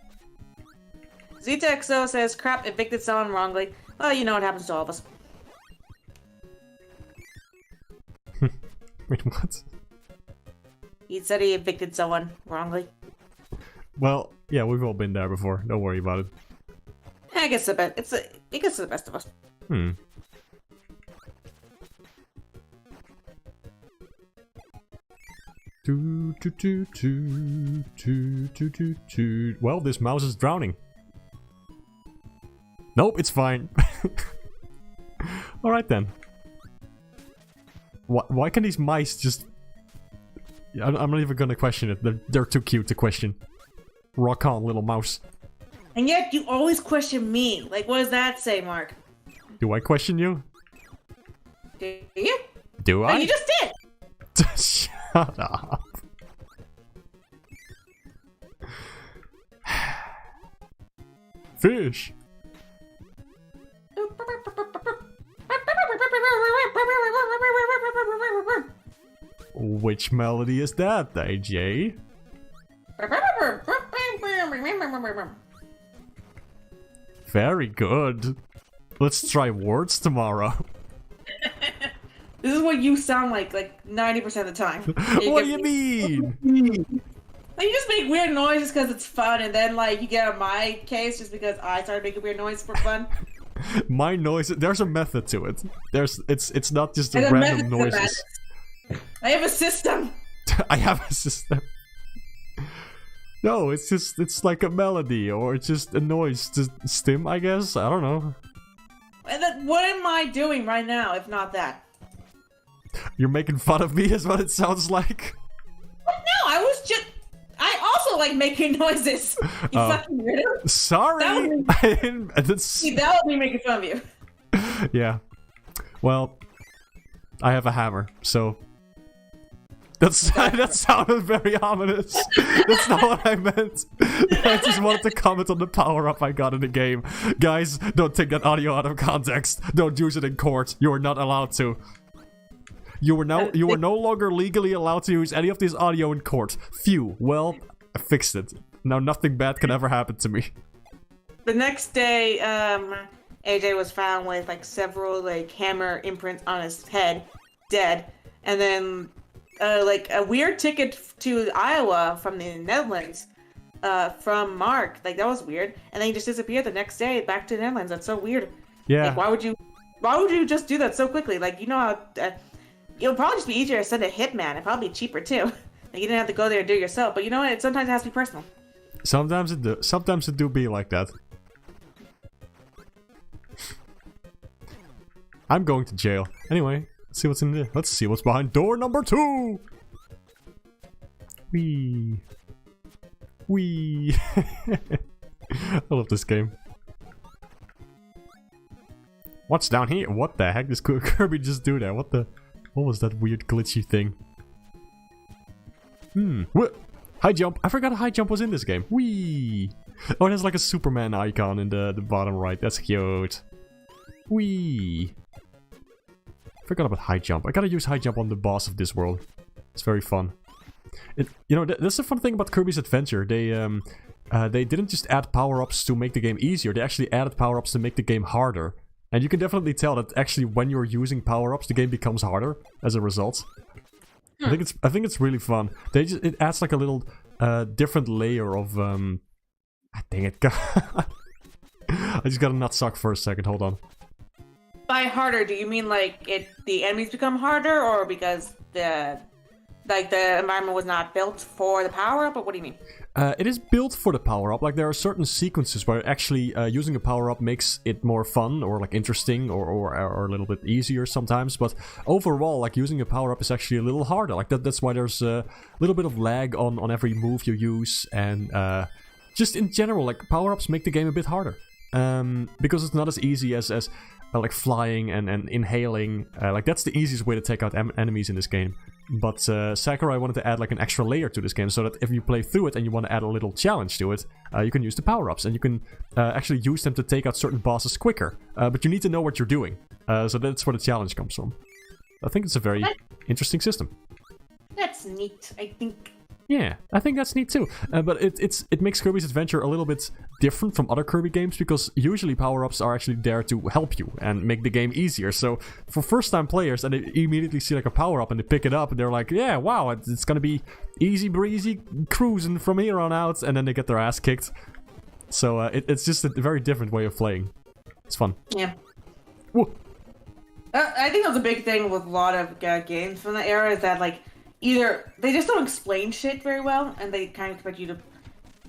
ZTXO says, crap, evicted someone wrongly. Well, you know what happens to all of us. Wait, what? He said he evicted someone wrongly. Well, yeah, we've all been there before. Don't worry about it. I guess it gets to the best of us. Well, this mouse is drowning. Nope, it's fine. Alright then. Why can these mice just... I'm not even gonna question it. They're too cute to question. Rock on, little mouse. And yet you always question me. Like, what does that say, Mark? Do I question you? Do you? Do I? Oh, you just did! Shut up. Fish. Which melody is that, AJ? Very good. Let's try words tomorrow. This is what you sound like 90% of the time. What do you mean? Like, you just make weird noises because it's fun, and then like you get on my case just because I started making weird noises for fun. My noise, there's a method to it. It's not just the random noises. I have a system. I have a system. No, it's like a melody, or it's just a noise, just stim, I guess. I don't know. And what am I doing right now, if not that? You're making fun of me, is what it sounds like. No, I also like making noises. You fucking weirdo. Sorry. That would be making fun of you. Yeah. Well, I have a hammer, so that sounded very ominous. That's not what I meant. I just wanted to comment on the power-up I got in the game. Guys, don't take that audio out of context. Don't use it in court. You are not allowed to. You are no longer legally allowed to use any of this audio in court. Phew. Well, I fixed it. Now nothing bad can ever happen to me. The next day, AJ was found with like several like hammer imprints on his head, dead, and then like a weird ticket to Iowa from the Netherlands, from Mark. Like that was weird, and then he just disappeared the next day back to the Netherlands. That's so weird. Yeah. Like, why would you just do that so quickly? Like, you know how it would probably just be easier to send a hitman. It'd probably be cheaper too. Like, you didn't have to go there and do it yourself. But you know what? Sometimes it has to be personal. Sometimes it do be like that. I'm going to jail. Anyway, let's see what's in there. Let's see what's behind door number 2. Wee. I love this game. What's down here? What the heck? Does Kirby just do that? What was that weird glitchy thing? What? High jump. I forgot high jump was in this game. Wee. Oh, there's like a Superman icon in the bottom right. That's cute. Wee. Forgot about high jump. I gotta use high jump on the boss of this world. It's very fun. You know, that's the fun thing about Kirby's Adventure. They didn't just add power-ups to make the game easier. They actually added power-ups to make the game harder. And you can definitely tell that actually when you're using power-ups, the game becomes harder as a result. I think it's really fun. It adds like a little different layer of dang it. I just got a nut suck for a second. Hold on. By harder, do you mean like the enemies become harder, or because the environment was not built for the power-up, or what do you mean? It is built for the power-up. Like, there are certain sequences where actually using a power-up makes it more fun, or like interesting, or a little bit easier sometimes. But overall, like, using a power-up is actually a little harder. Like, that's why there's a little bit of lag on every move you use, and just in general, like, power-ups make the game a bit harder. Because it's not as easy as like flying and inhaling. Like, that's the easiest way to take out enemies in this game. But Sakurai wanted to add like an extra layer to this game, so that if you play through it and you want to add a little challenge to it, you can use the power-ups, and you can actually use them to take out certain bosses quicker. But you need to know what you're doing, so that's where the challenge comes from. I think it's a very interesting system. That's neat, I think. Yeah, I think that's neat too. But it makes Kirby's Adventure a little bit different from other Kirby games, because usually power-ups are actually there to help you and make the game easier. So for first-time players, and they immediately see like a power-up and they pick it up and they're like, yeah, wow, it's gonna be easy breezy cruising from here on out, and then they get their ass kicked. So it's just a very different way of playing. It's fun. Yeah. Whoa. I think that was a big thing with a lot of games from the era, is that like either they just don't explain shit very well, and they kind of expect you to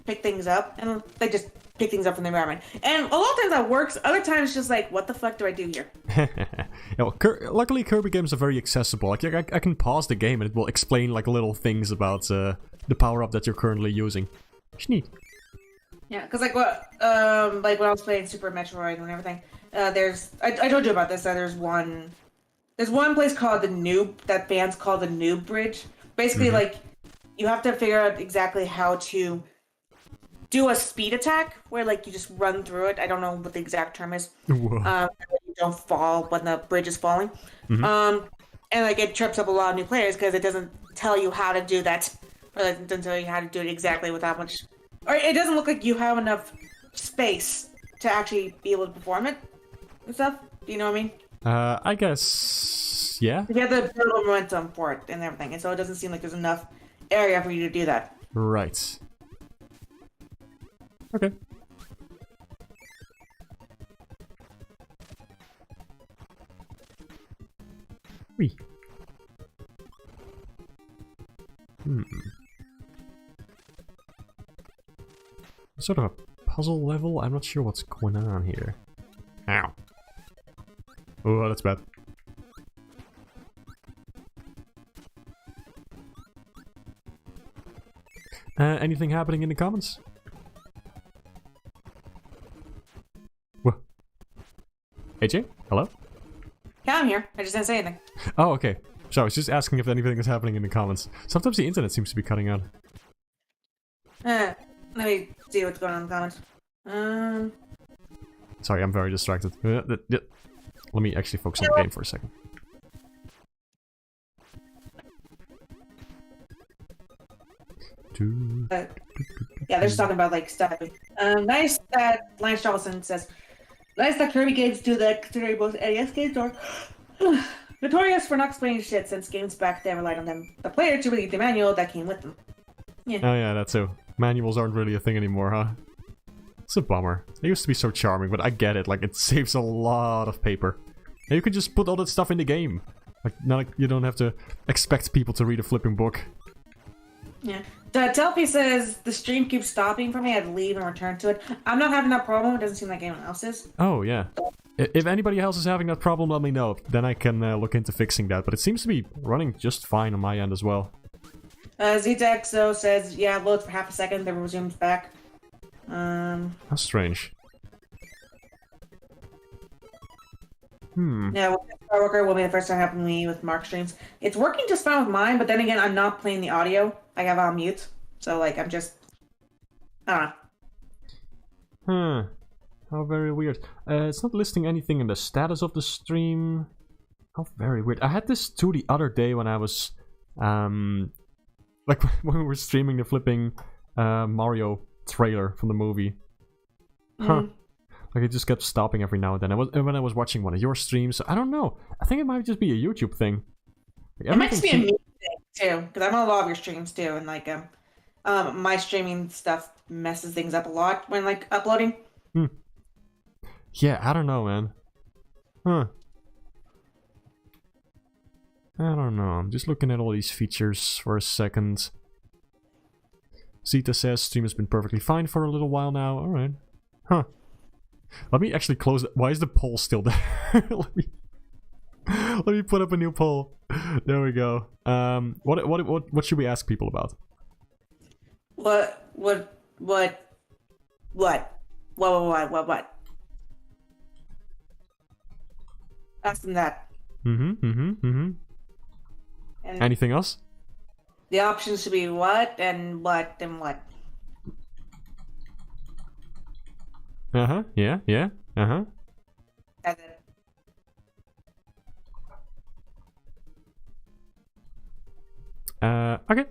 pick things up, and they just pick things up from the environment. And a lot of times that works. Other times it's just like, what the fuck do I do here? Yeah, well, luckily Kirby games are very accessible. Like I can pause the game and it will explain like little things about the power up that you're currently using. It's neat. Yeah, because like when I was playing Super Metroid and everything, I told you about this. There's one place called the Noob, that band's called the Noob Bridge. Basically, like, you have to figure out exactly how to do a speed attack, where, like, you just run through it. I don't know what the exact term is. Whoa. You don't fall when the bridge is falling. And, like, it trips up a lot of new players, because it doesn't tell you how to do that. Or, like, it doesn't tell you how to do it exactly with that much... Or it doesn't look like you have enough space to actually be able to perform it and stuff. Do you know what I mean? I guess... yeah? You have to build momentum for it and everything, and so it doesn't seem like there's enough area for you to do that. Right. Okay. Whee. Sort of a puzzle level? I'm not sure what's going on here. Ow. Oh, that's bad. Anything happening in the comments? Whoa. AJ? Hello? Yeah, I'm here. I just didn't say anything. Oh, okay. So I was just asking if anything is happening in the comments. Sometimes the internet seems to be cutting out. Let me see what's going on in the comments. Sorry, I'm very distracted. Let me actually focus on the game for a second. Yeah, they're just talking about like stuff. Nice that Lance Charleston says, nice that Kirby games do that, considering both NES games are notorious for not explaining shit, since games back then relied on the player to read the manual that came with them. Yeah. Oh yeah, that too. Manuals aren't really a thing anymore, huh? It's a bummer. They used to be so charming, but I get it. Like, it saves a lot of paper. And you can just put all that stuff in the game. Like, you don't have to expect people to read a flipping book. Yeah. Telpy says, the stream keeps stopping for me. I had to leave and return to it. I'm not having that problem. It doesn't seem like anyone else is. Oh, yeah. If anybody else is having that problem, let me know. Then I can look into fixing that. But it seems to be running just fine on my end as well. ZTXO says, yeah, it loads for half a second, then resumes back. How strange. Yeah, Worker will be the first time happening to me with Mark streams. It's working just fine with mine, but then again, I'm not playing the audio. I have it on mute. So, like, I'm just... I don't know. How very weird. It's not listing anything in the status of the stream. How very weird. I had this too the other day when I was... like, when we were streaming the flipping Mario trailer from the movie. Like, it just kept stopping every now and then. When I was watching one of your streams, I don't know. I think it might just be a YouTube thing. Like, it might just be a me thing, too. Because I'm on a lot of your streams, too. And, like, my streaming stuff messes things up a lot when, like, uploading. Yeah, I don't know, man. I don't know. I'm just looking at all these features for a second. Zeta says stream has been perfectly fine for a little while now. Alright. Let me actually close it. Why is the poll still there? let me put up a new poll. There we go. What should we ask people about? What? Ask them that. And Anything else? the options should be what and what and what. Uh-huh, yeah, yeah, uh-huh. That's it. Okay.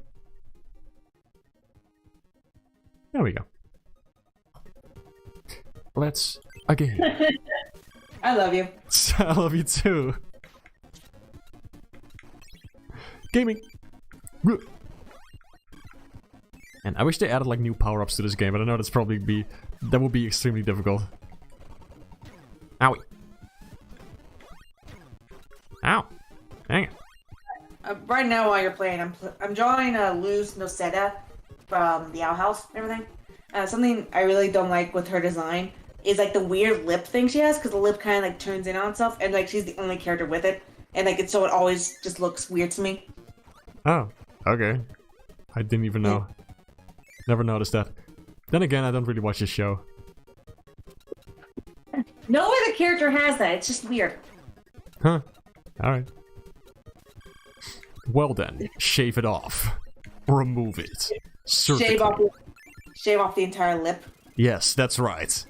There we go. Let's again. I love you. I love you too. Gaming. And I wish they added like new power-ups to this game, but I know that would be extremely difficult. Owie. Ow. Dang it. Right now, while you're playing, I'm drawing Luz Noceda from the Owl House and everything. Something I really don't like with her design is like the weird lip thing she has, because the lip kind of like turns in on itself, and like she's the only character with it, and like so it always just looks weird to me. Oh, okay. I didn't even know. Never noticed that. Then again, I don't really watch this show. No other character has that. It's just weird. Huh. Alright. Well then, shave it off. Remove it. Surgically. Shave off the entire lip. Yes, that's right.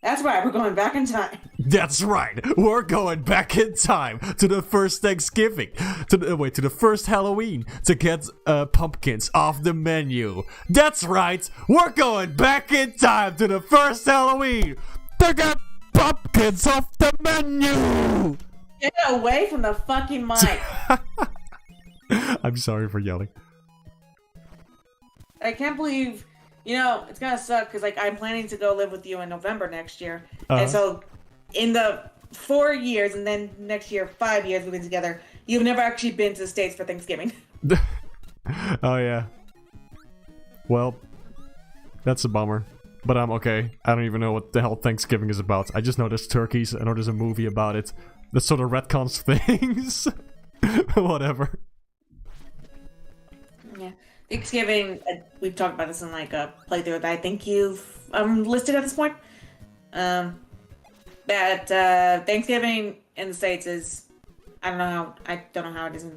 That's right, we're going back in time. That's right. We're going back in time to the first Thanksgiving, to the first Halloween to get pumpkins off the menu. That's right. We're going back in time to the first Halloween to get pumpkins off the menu. Get away from the fucking mic. I'm sorry for yelling. I can't believe, you know, it's gonna suck because like I'm planning to go live with you in November next year, and so in the 4 years and then next year 5 years we've been together, you've never actually been to the States for Thanksgiving. Oh yeah. Well, that's a bummer. But I'm okay. I don't even know what the hell Thanksgiving is about. I just know there's turkeys. I know there's a movie about it. That sort of retcons things. Whatever. Yeah. Thanksgiving, we've talked about this in like a playthrough that I think you've listed at this point. That Thanksgiving in the States is, I don't know how it isn't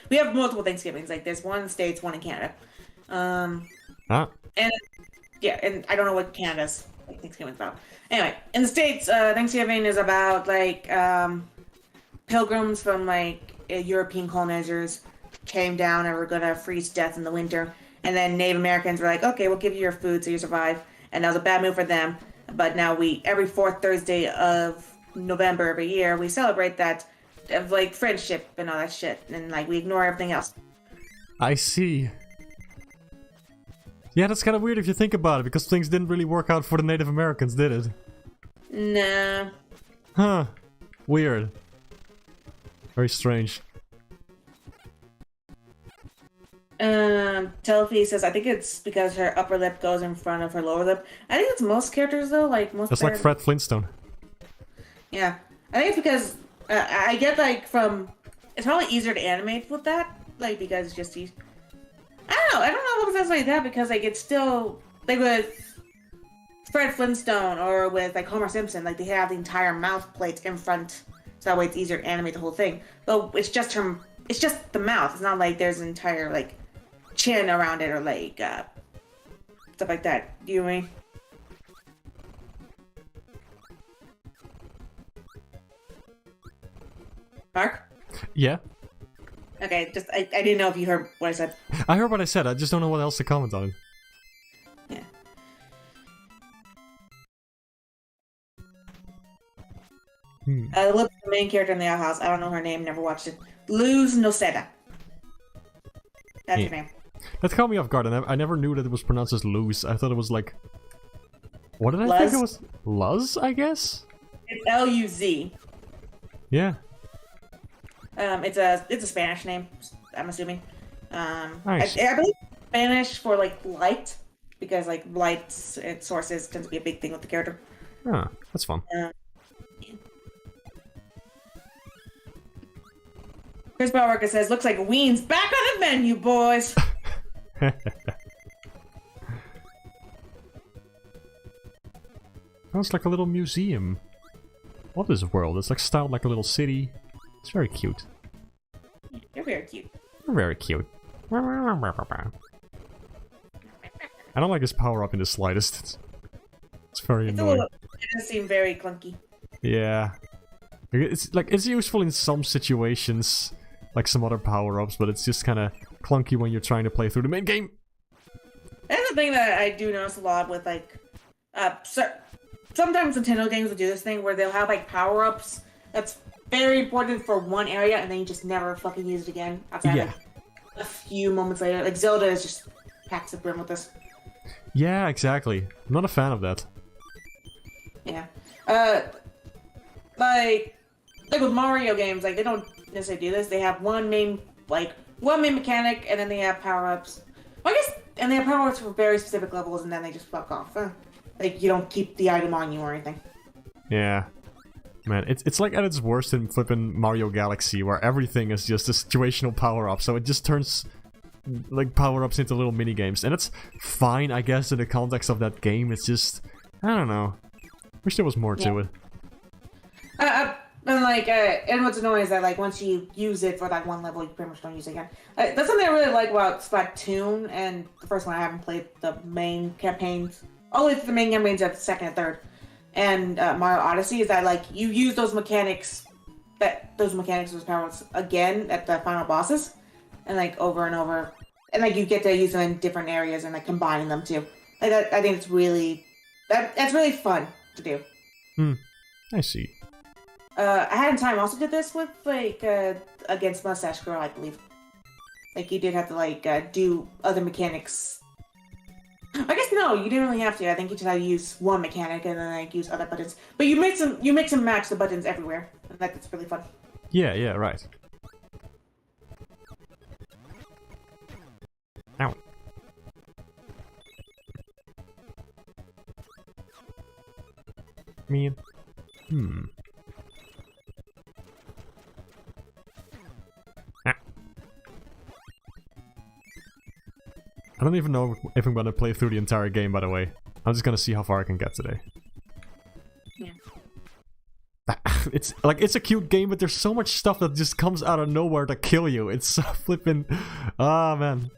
we have multiple Thanksgivings. Like there's one in the States, one in Canada. And yeah, and I don't know what Canada's Thanksgiving's about. Anyway, in the States, Thanksgiving is about like pilgrims from like European colonizers came down and were gonna freeze to death in the winter, and then Native Americans were like, okay, we'll give you your food so you survive, and that was a bad move for them. But now every fourth Thursday of November every year, we celebrate that of like friendship and all that shit, and like we ignore everything else. I see. Yeah, that's kind of weird if you think about it, because things didn't really work out for the Native Americans, did it? Nah. Huh. Weird. Very strange. Telephy says, I think it's because her upper lip goes in front of her lower lip. I think it's most characters, though. Like, most That's like Fred Flintstone. Yeah. I think it's because, I get, like, it's probably easier to animate with that. Like, because it's just easy. I don't know if it's like that, because, like, it's still, like, with Fred Flintstone or with, like, Homer Simpson, like, they have the entire mouth plate in front, so that way it's easier to animate the whole thing. But it's just the mouth. It's not like there's an entire, like, chin around it or, like, stuff like that. Do you know what I mean? Mark? Yeah? Okay, I didn't know if you heard what I said. I heard what I said, I just don't know what else to comment on. Yeah. Look, the main character in the outhouse. I don't know her name, never watched it. Luz Noceda. That's her name. That caught me off guard, and I never knew that it was pronounced as Luz. I thought it was like... What did I think it was? Luz, I guess? It's L-U-Z. Yeah. It's a Spanish name, I'm assuming. Nice. I believe Spanish for like light, because like light sources tends to be a big thing with the character. Ah, that's fun. Chris Powerworker says, looks like Ween's back on the menu, boys. Sounds like a little museum. What is this world? It's like styled like a little city. It's very cute. very cute. Very cute. I don't like his power-up in the slightest. It's very annoying. It does seem very clunky. Yeah. It's useful in some situations, like some other power-ups, but it's just kind of clunky when you're trying to play through the main game. That's the thing that I do notice a lot with, like, sometimes Nintendo games will do this thing where they'll have, like, power-ups that's very important for one area, and then you just never fucking use it again. Outside, yeah. Like, a few moments later. Like, Zelda is just packs the brim with this. Yeah, exactly. I'm not a fan of that. Yeah. Like with Mario games, like, they don't necessarily do this. They have one main mechanic, and then they have power-ups. Well, I guess, and they have power-ups for very specific levels, and then they just fuck off. Like, you don't keep the item on you or anything. Yeah. Man, it's like at its worst in flipping Mario Galaxy, where everything is just a situational power-up, so it just turns, like, power-ups into little mini-games. And it's fine, I guess, in the context of that game. It's just, I don't know. Wish there was more to it. And what's annoying is that, like, once you use it for that one level, you pretty much don't use it again. That's something I really like about Splatoon, and the first one I haven't played the main campaigns, all the way to the main campaigns of second and third, and Mario Odyssey, is that, like, you use those mechanics, those powers again at the final bosses, and, like, over and over, and, like, you get to use them in different areas and, like, combining them too. Like, I think it's really, that's really fun to do. I see. Ahead in Time also did this with, like, against Mustache Girl, I believe. Like, you did have to, like, do other mechanics. I guess no, you didn't really have to. I think you just had to use one mechanic and then, like, use other buttons. But you mix and match the buttons everywhere. And that's really fun. Yeah, right. Ow. Man. I don't even know if I'm gonna play through the entire game, by the way. I'm just gonna see how far I can get today. Yeah. It's a cute game, but there's so much stuff that just comes out of nowhere to kill you. It's so flippin'... Ah, man.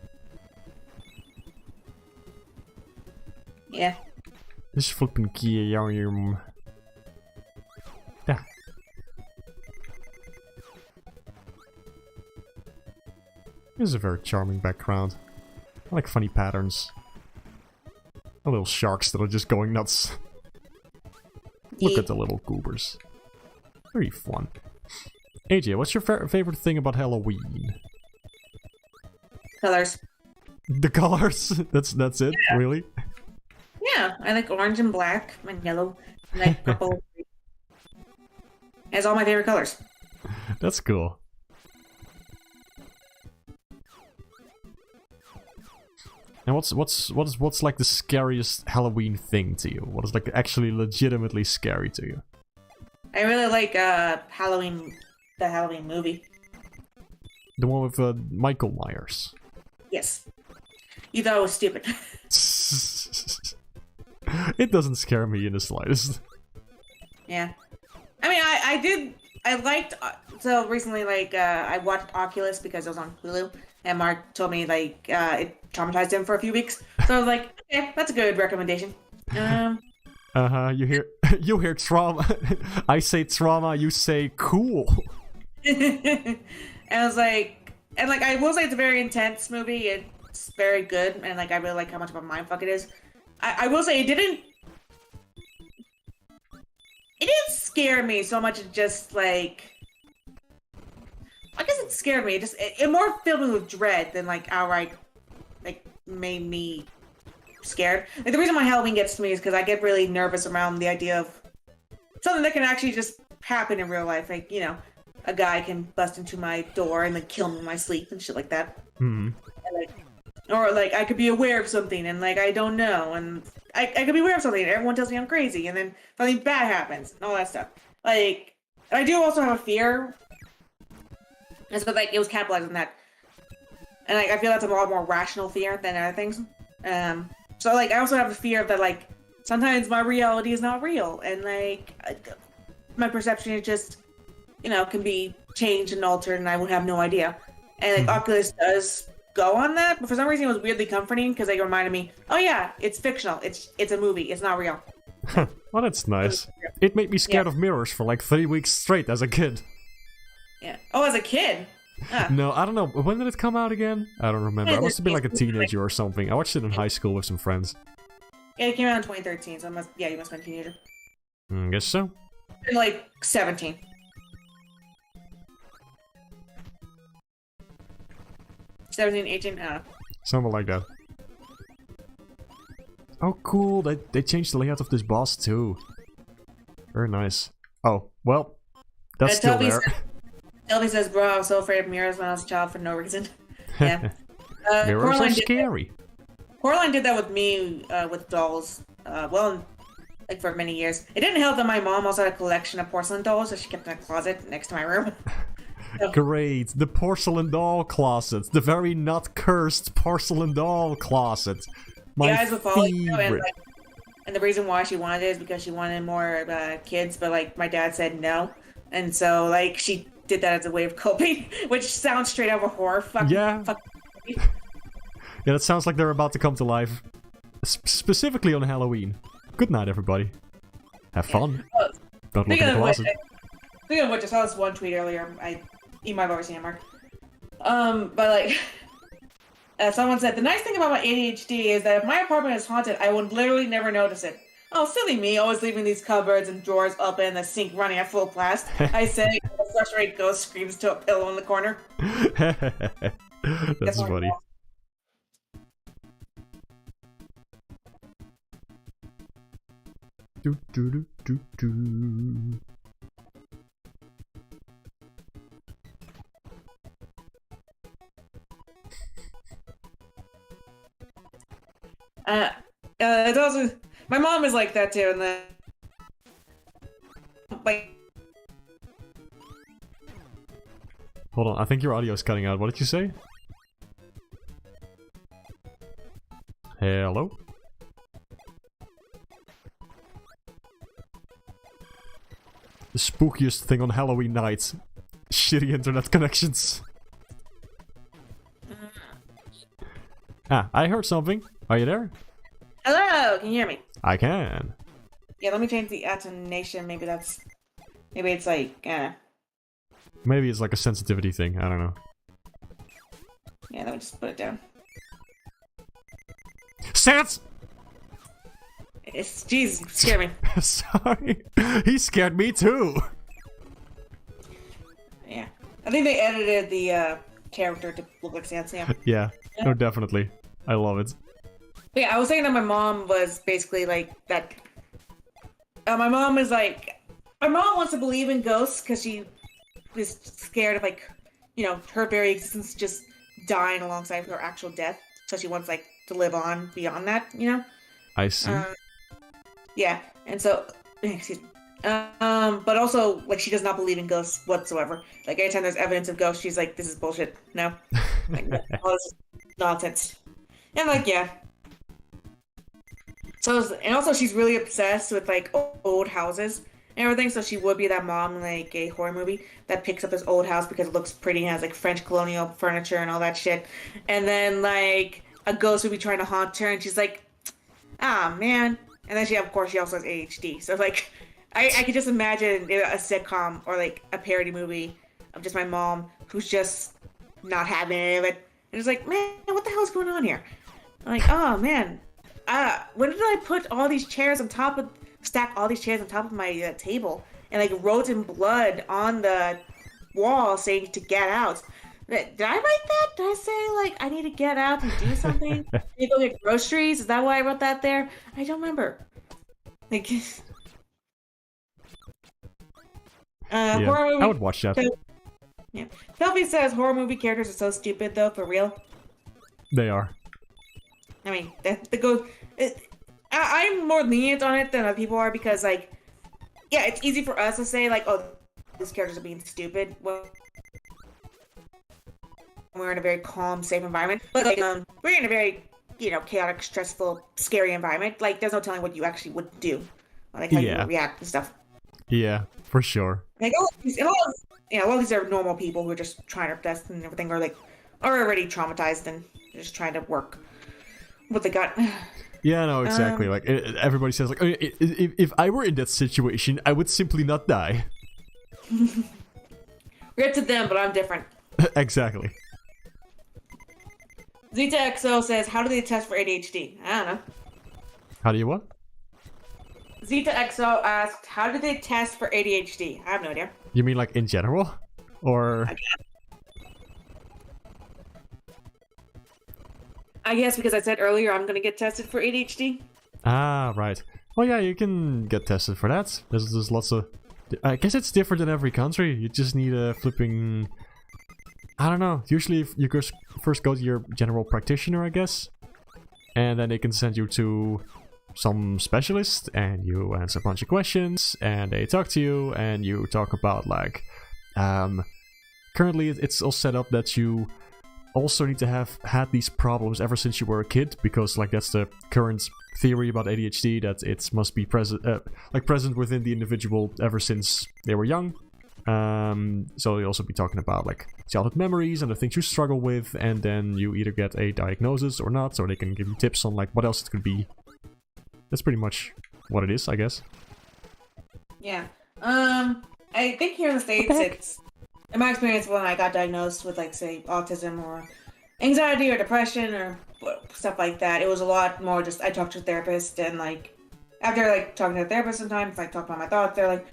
Yeah. This flippin' key, yeah. This is a very charming background. I like funny patterns. A little sharks that are just going nuts. Look at the little goobers. Very fun. AJ, what's your favorite thing about Halloween? Colors. The colors? That's it? Yeah. Really? Yeah, I like orange and black and yellow and like purple. It has all my favorite colors. That's cool. And what's like the scariest Halloween thing to you? What is like actually legitimately scary to you? I really like the Halloween movie. The one with Michael Myers. Yes. You thought it was stupid. It doesn't scare me in the slightest. Yeah. I mean, I liked, so recently, like, I watched Oculus because it was on Hulu, and Mark told me, like, it traumatized him for a few weeks, so I was like, okay, that's a good recommendation. You hear trauma, I say trauma, you say cool. And I was like, I will say it's a very intense movie, it's very good, and, like, I really like how much of a mindfuck it is. I will say it didn't scare me so much. It just, like, I guess it scared me. It more filled me with dread than, like, outright, like, made me scared. Like, the reason why Halloween gets to me is because I get really nervous around the idea of something that can actually just happen in real life. Like, you know, a guy can bust into my door and then kill me in my sleep and shit like that. Mm-hmm. And, like, or, like, I could be aware of something and, like, I don't know, and I could be aware of something and everyone tells me I'm crazy, and then something bad happens, and all that stuff. Like, I do also have a fear, and so, like, it was capitalized on that. And, like, I feel that's a lot more rational fear than other things. So, like, I also have a fear that, like, sometimes my reality is not real, and, like, my perception is just, you know, can be changed and altered, and I would have no idea. and like Oculus does go on that, but for some reason it was weirdly comforting because it reminded me, oh yeah, it's fictional, it's a movie, it's not real. Well, that's nice. It made me scared of mirrors for like 3 weeks straight as a kid. Yeah. Oh, as a kid? No, I don't know. When did it come out again? I don't remember. I must have been like a teenager or something. I watched it in high school with some friends. Yeah, it came out in 2013, so you must have been a teenager. Guess so. And like 17. $17, $18, I don't know. Something like that. Oh, cool. They changed the layout of this boss too. Very nice. Oh, well, that's still there. Shelby says, bro, I was so afraid of mirrors when I was a child for no reason. Yeah. Mirrors are scary. Coraline did that with me with dolls. Well, like for many years. It didn't help that my mom also had a collection of porcelain dolls that she kept in a closet next to my room. Great, the porcelain doll closet. The very not cursed porcelain doll closet. My favorite. And the reason why she wanted it is because she wanted more kids, but like my dad said no. And so like she did that as a way of coping, which sounds straight out of a horror Yeah, that sounds like they're about to come to life. Specifically on Halloween. Good night, everybody. Have fun. Don't look in the closet. Speaking of which, I saw this one tweet earlier. You might have already seen it, Mark. But like, someone said, the nice thing about my ADHD is that if my apartment is haunted, I would literally never notice it. Oh, silly me, always leaving these cupboards and drawers open and the sink running at full blast. I say, a frustrated ghost screams to a pillow in the corner. That's funny. Do do do do do. It's also my mom is like that too, and then like. Hold on, I think your audio is cutting out. What did you say? Hello? The spookiest thing on Halloween night. Shitty internet connections. I heard something. Are you there? Hello, can you hear me? I can. Yeah, let me change the attenuation. Maybe it's like, Maybe it's like a sensitivity thing. I don't know. Yeah, let me just put it down. Sans! Jesus, scared me. Sorry. He scared me too. Yeah. I think they edited the character to look like Sans, yeah. Yeah. No, definitely. I love it. But yeah, I was saying that my mom was basically like that. My mom is like, my mom wants to believe in ghosts because she is scared of like, you know, her very existence just dying alongside her actual death. So she wants like to live on beyond that, you know? I see. Yeah, and so, excuse me. But also, like, she does not believe in ghosts whatsoever. Like, anytime there's evidence of ghosts, she's like, this is bullshit. No. Like, all this nonsense. And, like, yeah. So, and also, she's really obsessed with, like, old houses and everything, so she would be that mom in, like, a horror movie that picks up this old house because it looks pretty and has, like, French colonial furniture and all that shit. And then, like, a ghost would be trying to haunt her, and she's like, ah, man. And then of course, she also has ADHD. So, like, I could just imagine a sitcom or, like, a parody movie of just my mom who's just not having any of it. And it's like, man, what the hell's going on here? I'm like, oh, man. When did I put all these chairs on top of... stack all these chairs on top of my table and, like, wrote in blood on the wall saying to get out? Did I write that? Did I say, like, I need to get out and do something? I need to go get groceries? Is that why I wrote that there? I don't remember. Like, yeah, horror movie. I would watch that. Yeah. Selfie says horror movie characters are so stupid, though, for real. They are. I mean, I'm more lenient on it than other people are because, like, yeah, it's easy for us to say, like, oh, these characters are being stupid. Well, we're in a very calm, safe environment. But, like, we're in a very, you know, chaotic, stressful, scary environment. Like, there's no telling what you actually would do. Like, how you would react and stuff. Yeah, for sure. Like, a lot of these are normal people who are just trying their best and everything, or, like, are already traumatized and just trying to work what they got. Yeah, no, exactly. Like everybody says, like, if I were in that situation, I would simply not die. We're to them, but I'm different. Exactly. Zeta XO says, how do they test for ADHD? I don't know. How do you what? Zeta XO asked, how do they test for ADHD? I have no idea. You mean like in general? Or... I guess because I said earlier I'm gonna get tested for ADHD. Ah, right. Well, yeah, you can get tested for that. There's lots of... I guess it's different in every country. You just need a flipping... I don't know. Usually if you first go to your general practitioner, I guess. And then they can send you to some specialist, and you answer a bunch of questions, and they talk to you, and you talk about, like... currently, it's all set up that you also need to have had these problems ever since you were a kid, because, like, that's the current theory about ADHD, that it must be present within the individual ever since they were young. So you'll also be talking about, like, childhood memories and the things you struggle with, and then you either get a diagnosis or not, or they can give you tips on, like, what else it could be. That's pretty much what it is, I guess. Yeah. I think here in the States, it's... In my experience, when I got diagnosed with, like, say, autism or anxiety or depression or stuff like that, it was a lot more just, I talked to a therapist, and, like, after, like, talking to a therapist sometimes, like, talk about my thoughts, they're like,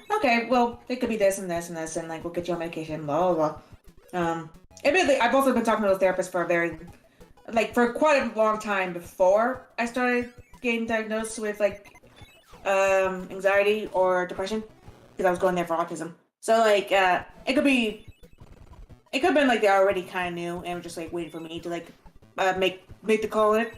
okay, well, it could be this and this and this, and, like, we'll get you on medication, blah, blah, blah. Admittedly, I've also been talking to a therapist for for quite a long time before I started getting diagnosed with, like, anxiety or depression, because I was going there for autism. So, like, it could have been, like, they already kind of knew and were just, like, waiting for me to, like, make the call on it.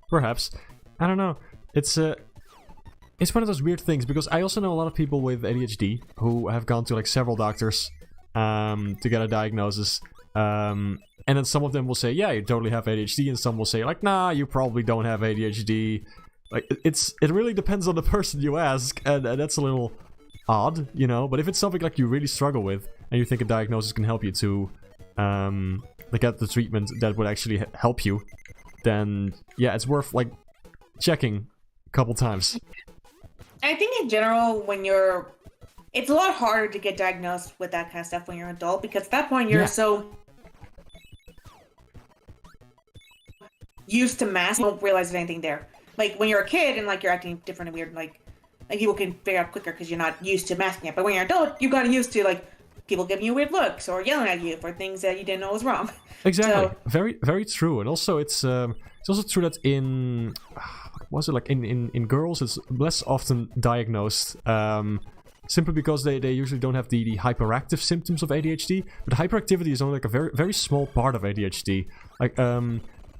Perhaps. I don't know. It's one of those weird things, because I also know a lot of people with ADHD who have gone to, like, several doctors to get a diagnosis. And then some of them will say, yeah, you totally have ADHD, and some will say, like, nah, you probably don't have ADHD. Like, it really depends on the person you ask, and that's a little odd, you know? But if it's something, like, you really struggle with, and you think a diagnosis can help you to get the treatment that would actually help you, then, yeah, it's worth, like, checking a couple times. I think in general, it's a lot harder to get diagnosed with that kind of stuff when you're an adult, because at that point you're so used to masking, you don't realize there's anything there. Like, when you're a kid and, like, you're acting different and weird, like people can figure out quicker because you're not used to masking it. But when you're an adult, you got used to, like, people giving you weird looks or yelling at you for things that you didn't know was wrong. Exactly. So, very, very true. And also, it's also true that in in girls, it's less often diagnosed. Simply because they usually don't have the hyperactive symptoms of ADHD. But hyperactivity is only, like, a very, very small part of ADHD. Like,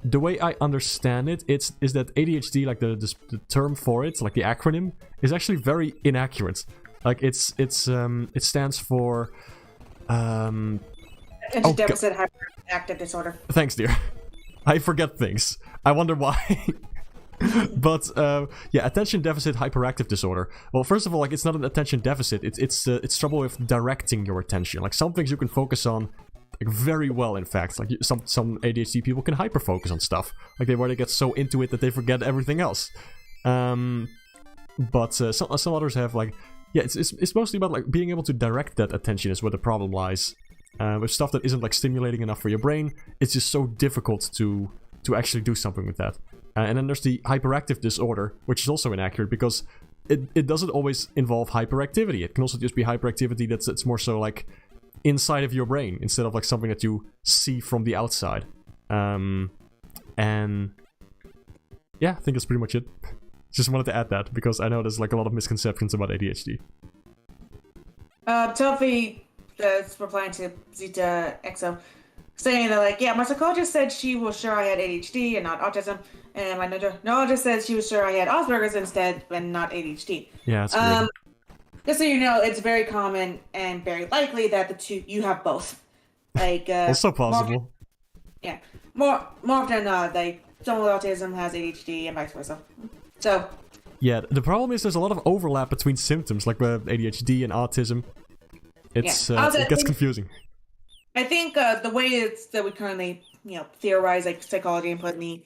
the way I understand it, is that ADHD, like, the term for it, like the acronym, is actually very inaccurate. Like, it stands for attention deficit hyperactive disorder. Thanks, dear. I forget things. I wonder why. But yeah, attention deficit hyperactive disorder. Well, first of all, like, it's not an attention deficit. It's trouble with directing your attention. Like, some things you can focus on, like, very well. In fact, like, some ADHD people can hyper-focus on stuff. Like, where they get so into it that they forget everything else. But some others have, like, yeah, it's mostly about, like, being able to direct that attention is where the problem lies. With stuff that isn't, like, stimulating enough for your brain, it's just so difficult to actually do something with that. And then there's the hyperactive disorder, which is also inaccurate because it doesn't always involve hyperactivity. It can also just be hyperactivity that's more so, like, inside of your brain instead of, like, something that you see from the outside. And yeah, I think that's pretty much it. Just wanted to add that because I know there's, like, a lot of misconceptions about ADHD. Tofi is replying to Zeta XO, saying that, like, yeah, my psychologist said she was sure I had ADHD and not autism, and my neurologist said she was sure I had Asperger's instead and not ADHD. Yeah, that's weird. Just so you know, it's very common and very likely that you have both. Like, also possible. More often than not, like, someone with autism has ADHD and vice versa. So, yeah, the problem is there's a lot of overlap between symptoms, like ADHD and autism. It gets confusing. I think the way it's that we currently, theorize like psychology and put in the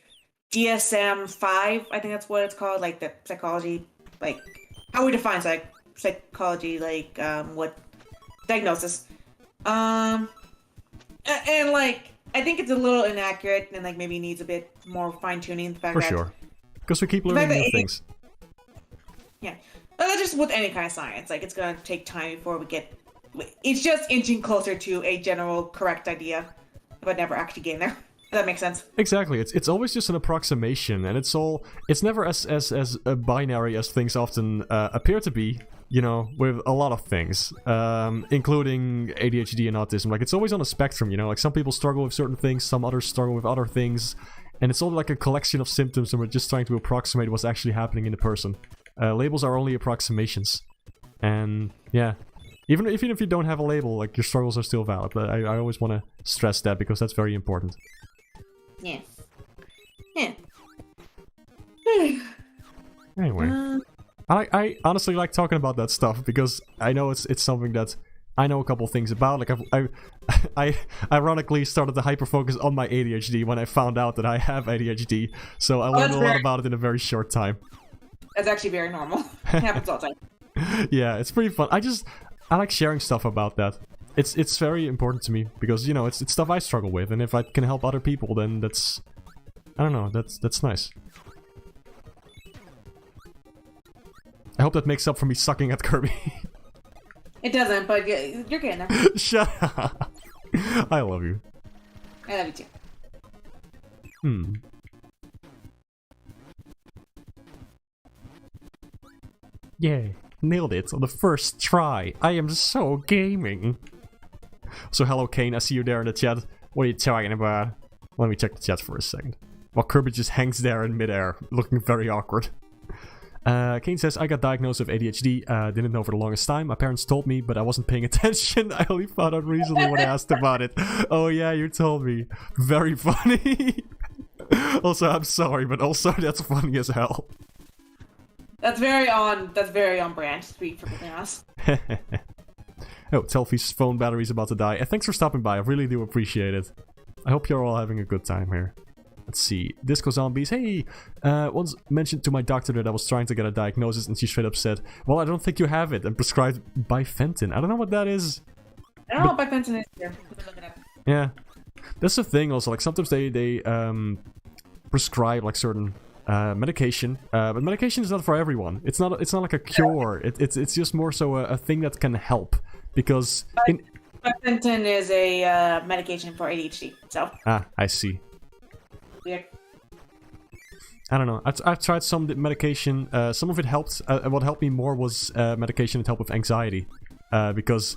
DSM-5, I think that's what it's called, like the psychology, like how we define psychology, like what diagnosis. And like I think it's a little inaccurate and like maybe needs a bit more fine tuning. The fact For that sure. Because we keep learning new things. Yeah, just with any kind of science, like it's gonna take time before we get. It's just inching closer to a general correct idea, but never actually getting there. If that makes sense. Exactly. It's always just an approximation, and it's never as binary as things often appear to be. You know, with a lot of things, including ADHD and autism. Like, it's always on a spectrum, you know? Like, some people struggle with certain things, some others struggle with other things, and it's all like a collection of symptoms, and we're just trying to approximate what's actually happening in the person. Labels are only approximations. And, yeah. Even if you don't have a label, like, your struggles are still valid. But I always want to stress that, because that's very important. Yeah. Yeah. Anyway. I honestly like talking about that stuff because I know it's something that I know a couple things about. Like I ironically started to hyper-focus on my ADHD when I found out that I have ADHD, so I learned a lot about it in a very short time. That's actually very normal. It happens all the time. Yeah, it's pretty fun. I like sharing stuff about that. It's very important to me because, you know, it's stuff I struggle with, and if I can help other people, then that's, I don't know, that's nice. I hope that makes up for me sucking at Kirby. It doesn't, but you're getting there. Shut up. I love you. I love you too. Yay. Nailed it on the first try. I am so gaming. So hello Kane, I see you there in the chat. What are you talking about? Let me check the chat for a second. While Kirby just hangs there in midair, looking very awkward. Kane says, I got diagnosed with ADHD, didn't know for the longest time. My parents told me, but I wasn't paying attention. I only found out recently when I asked about it. Oh yeah, you told me. Very funny. Also, I'm sorry, but also that's funny as hell. That's very on brand, to be perfectly honest. Oh, Telfie's phone battery's about to die. Thanks for stopping by, I really do appreciate it. I hope you're all having a good time here. Let's see. Disco Zombies. Hey! Once mentioned to my doctor that I was trying to get a diagnosis, and she straight up said, well, I don't think you have it, and prescribed bifenton. I don't know what that is. I don't know what bifenton is here. Let me look it up. Yeah. That's the thing also. Like, sometimes they prescribe, like, certain medication. But medication is not for everyone. It's not like a cure. It's just more so a thing that can help. Because... Bifenton is a medication for ADHD, so... Ah, I see. Weird. I don't know. I've tried some medication. Some of it helped. What helped me more was medication that helped with anxiety. Because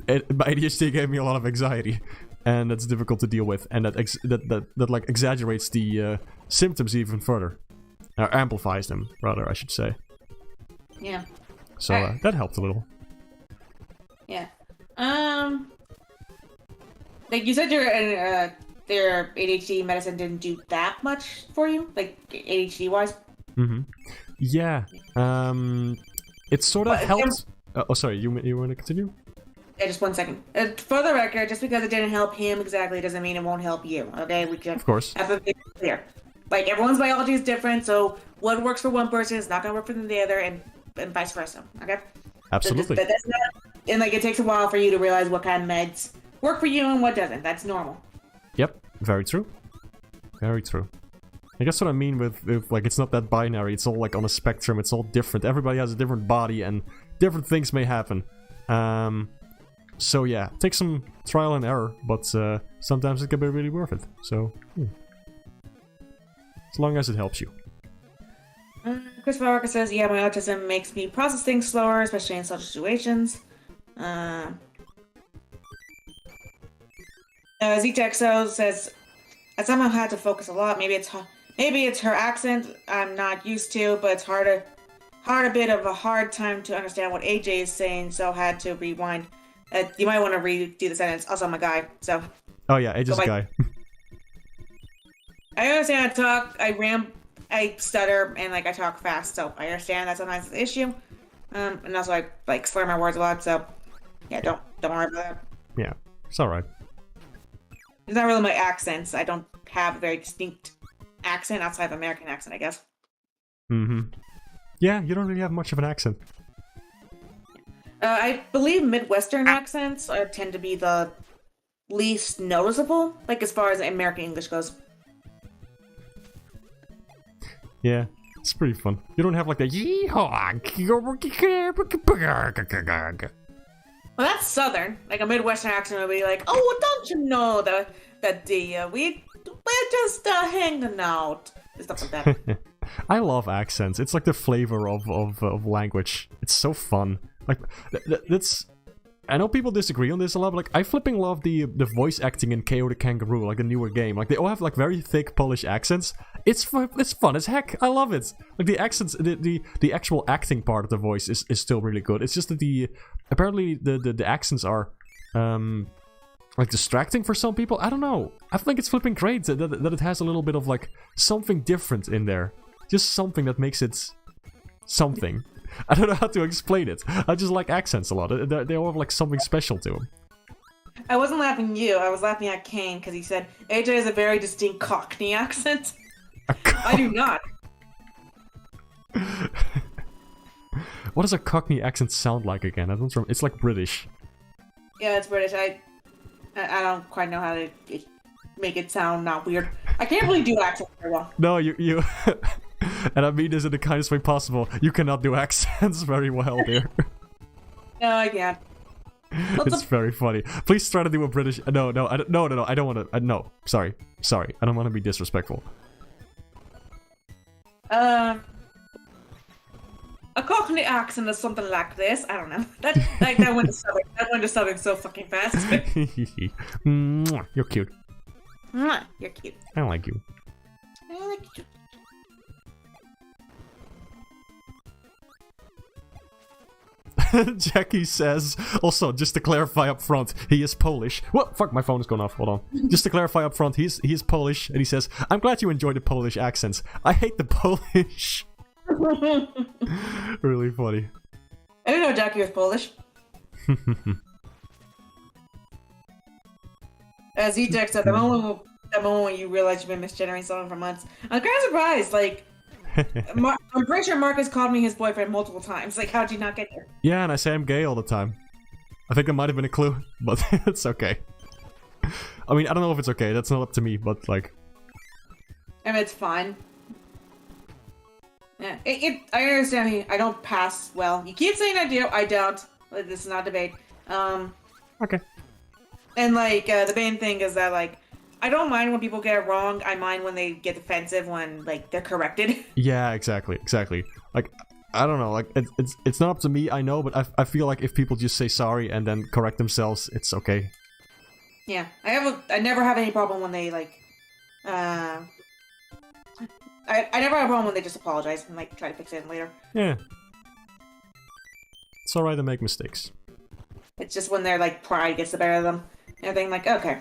my ADHD gave me a lot of anxiety. And that's difficult to deal with. And that like exaggerates the symptoms even further. Or amplifies them, rather, I should say. Yeah. So that helped a little. Yeah. Like you said, their ADHD medicine didn't do that much for you, like ADHD wise. Mm-hmm. Yeah. It sort of helped. Oh, sorry. You want to continue? Yeah, just 1 second. For the record, just because it didn't help him exactly doesn't mean it won't help you. Okay, we can. Of course. Have to be clear. Like everyone's biology is different, so what works for one person is not gonna work for the other, and vice versa. Okay. Absolutely. That's not, and like it takes a while for you to realize what kind of meds work for you and what doesn't. That's normal. Yep, very true. Very true. I guess what I mean with like, it's not that binary, it's all like on a spectrum, it's all different. Everybody has a different body and different things may happen. So yeah, take some trial and error, but sometimes it can be really worth it. So, as long as it helps you. Chris Walker says, yeah, my autism makes me process things slower, especially in social situations. ZTXO says, I somehow had to focus a lot. Maybe it's her accent I'm not used to, but it's a bit of a hard time to understand what AJ is saying, so had to rewind. You might want to redo the sentence. Also, I'm a guy, so... Oh yeah, AJ's a guy. I understand I talk, I stutter, and like I talk fast, so I understand that sometimes it's an issue. And also I like slur my words a lot, so yeah, don't worry about that. Yeah, it's alright. It's not really my accents. I don't have a very distinct accent outside of American accent, I guess. Mm-hmm. Yeah, you don't really have much of an accent. I believe Midwestern accents tend to be the least noticeable, like as far as American English goes. Yeah, it's pretty fun. You don't have like the yeehaw. Well, that's Southern. Like a Midwestern accent would be like, "Oh, well, don't you know that we're just hanging out," and stuff like that. I love accents. It's like the flavor of language. It's so fun. Like that's. I know people disagree on this a lot, but like I flipping love the voice acting in KO the Kangaroo, like the newer game. Like they all have like very thick Polish accents. It's fun as heck. I love it. Like the accents, the actual acting part of the voice is still really good. It's just that apparently the accents are like distracting for some people. I don't know. I think it's flipping great that it has a little bit of like something different in there. Just something that makes it something. I don't know how to explain it. I just like accents a lot. They all have like something special to them. I wasn't laughing at you. I was laughing at Kane because he said AJ has a very distinct Cockney accent. I do not. What does a Cockney accent sound like again? I don't remember. It's like British. Yeah, it's British. I don't quite know how to make it sound not weird. I can't really do accents very well. No, you and I mean this in the kindest way possible. You cannot do accents very well, dear. No, I can't. It's very funny. Please try to do a British. No, I don't want to. No, sorry. I don't want to be disrespectful. A Cockney accent is something like this. I don't know. That went to Southern. That went to Southern so fucking fast. You're cute. You're cute. I like you. I like you. Jackie says, also, just to clarify up front, he is Polish. Well, fuck, my phone is going off, hold on. Just to clarify up front, he is Polish, and he says, I'm glad you enjoy the Polish accents. I hate the Polish. Really funny. I didn't know Jackie was Polish. As he texted, the moment when you realize you've been misgenerating someone for months, I'm kind of surprised, like, I'm pretty sure Marcus called me his boyfriend multiple times. Like, how'd you not get there? Yeah, and I say I'm gay all the time. I think that might have been a clue, but it's okay. I mean, I don't know if it's okay. That's not up to me, but like... I mean, it's fine. Yeah, I understand. I don't pass well. You keep saying I do. I don't. This is not a debate. Okay. And like, the main thing is that like, I don't mind when people get it wrong. I mind when they get defensive when like they're corrected. Yeah, exactly. Like, I don't know. Like, it's not up to me. I know, but I feel like if people just say sorry and then correct themselves, it's okay. Yeah, I never have any problem when they like, I never have a problem when they just apologize and like try to fix it later. Yeah. It's alright to make mistakes. It's just when their like pride gets the better of them. And everything like, okay.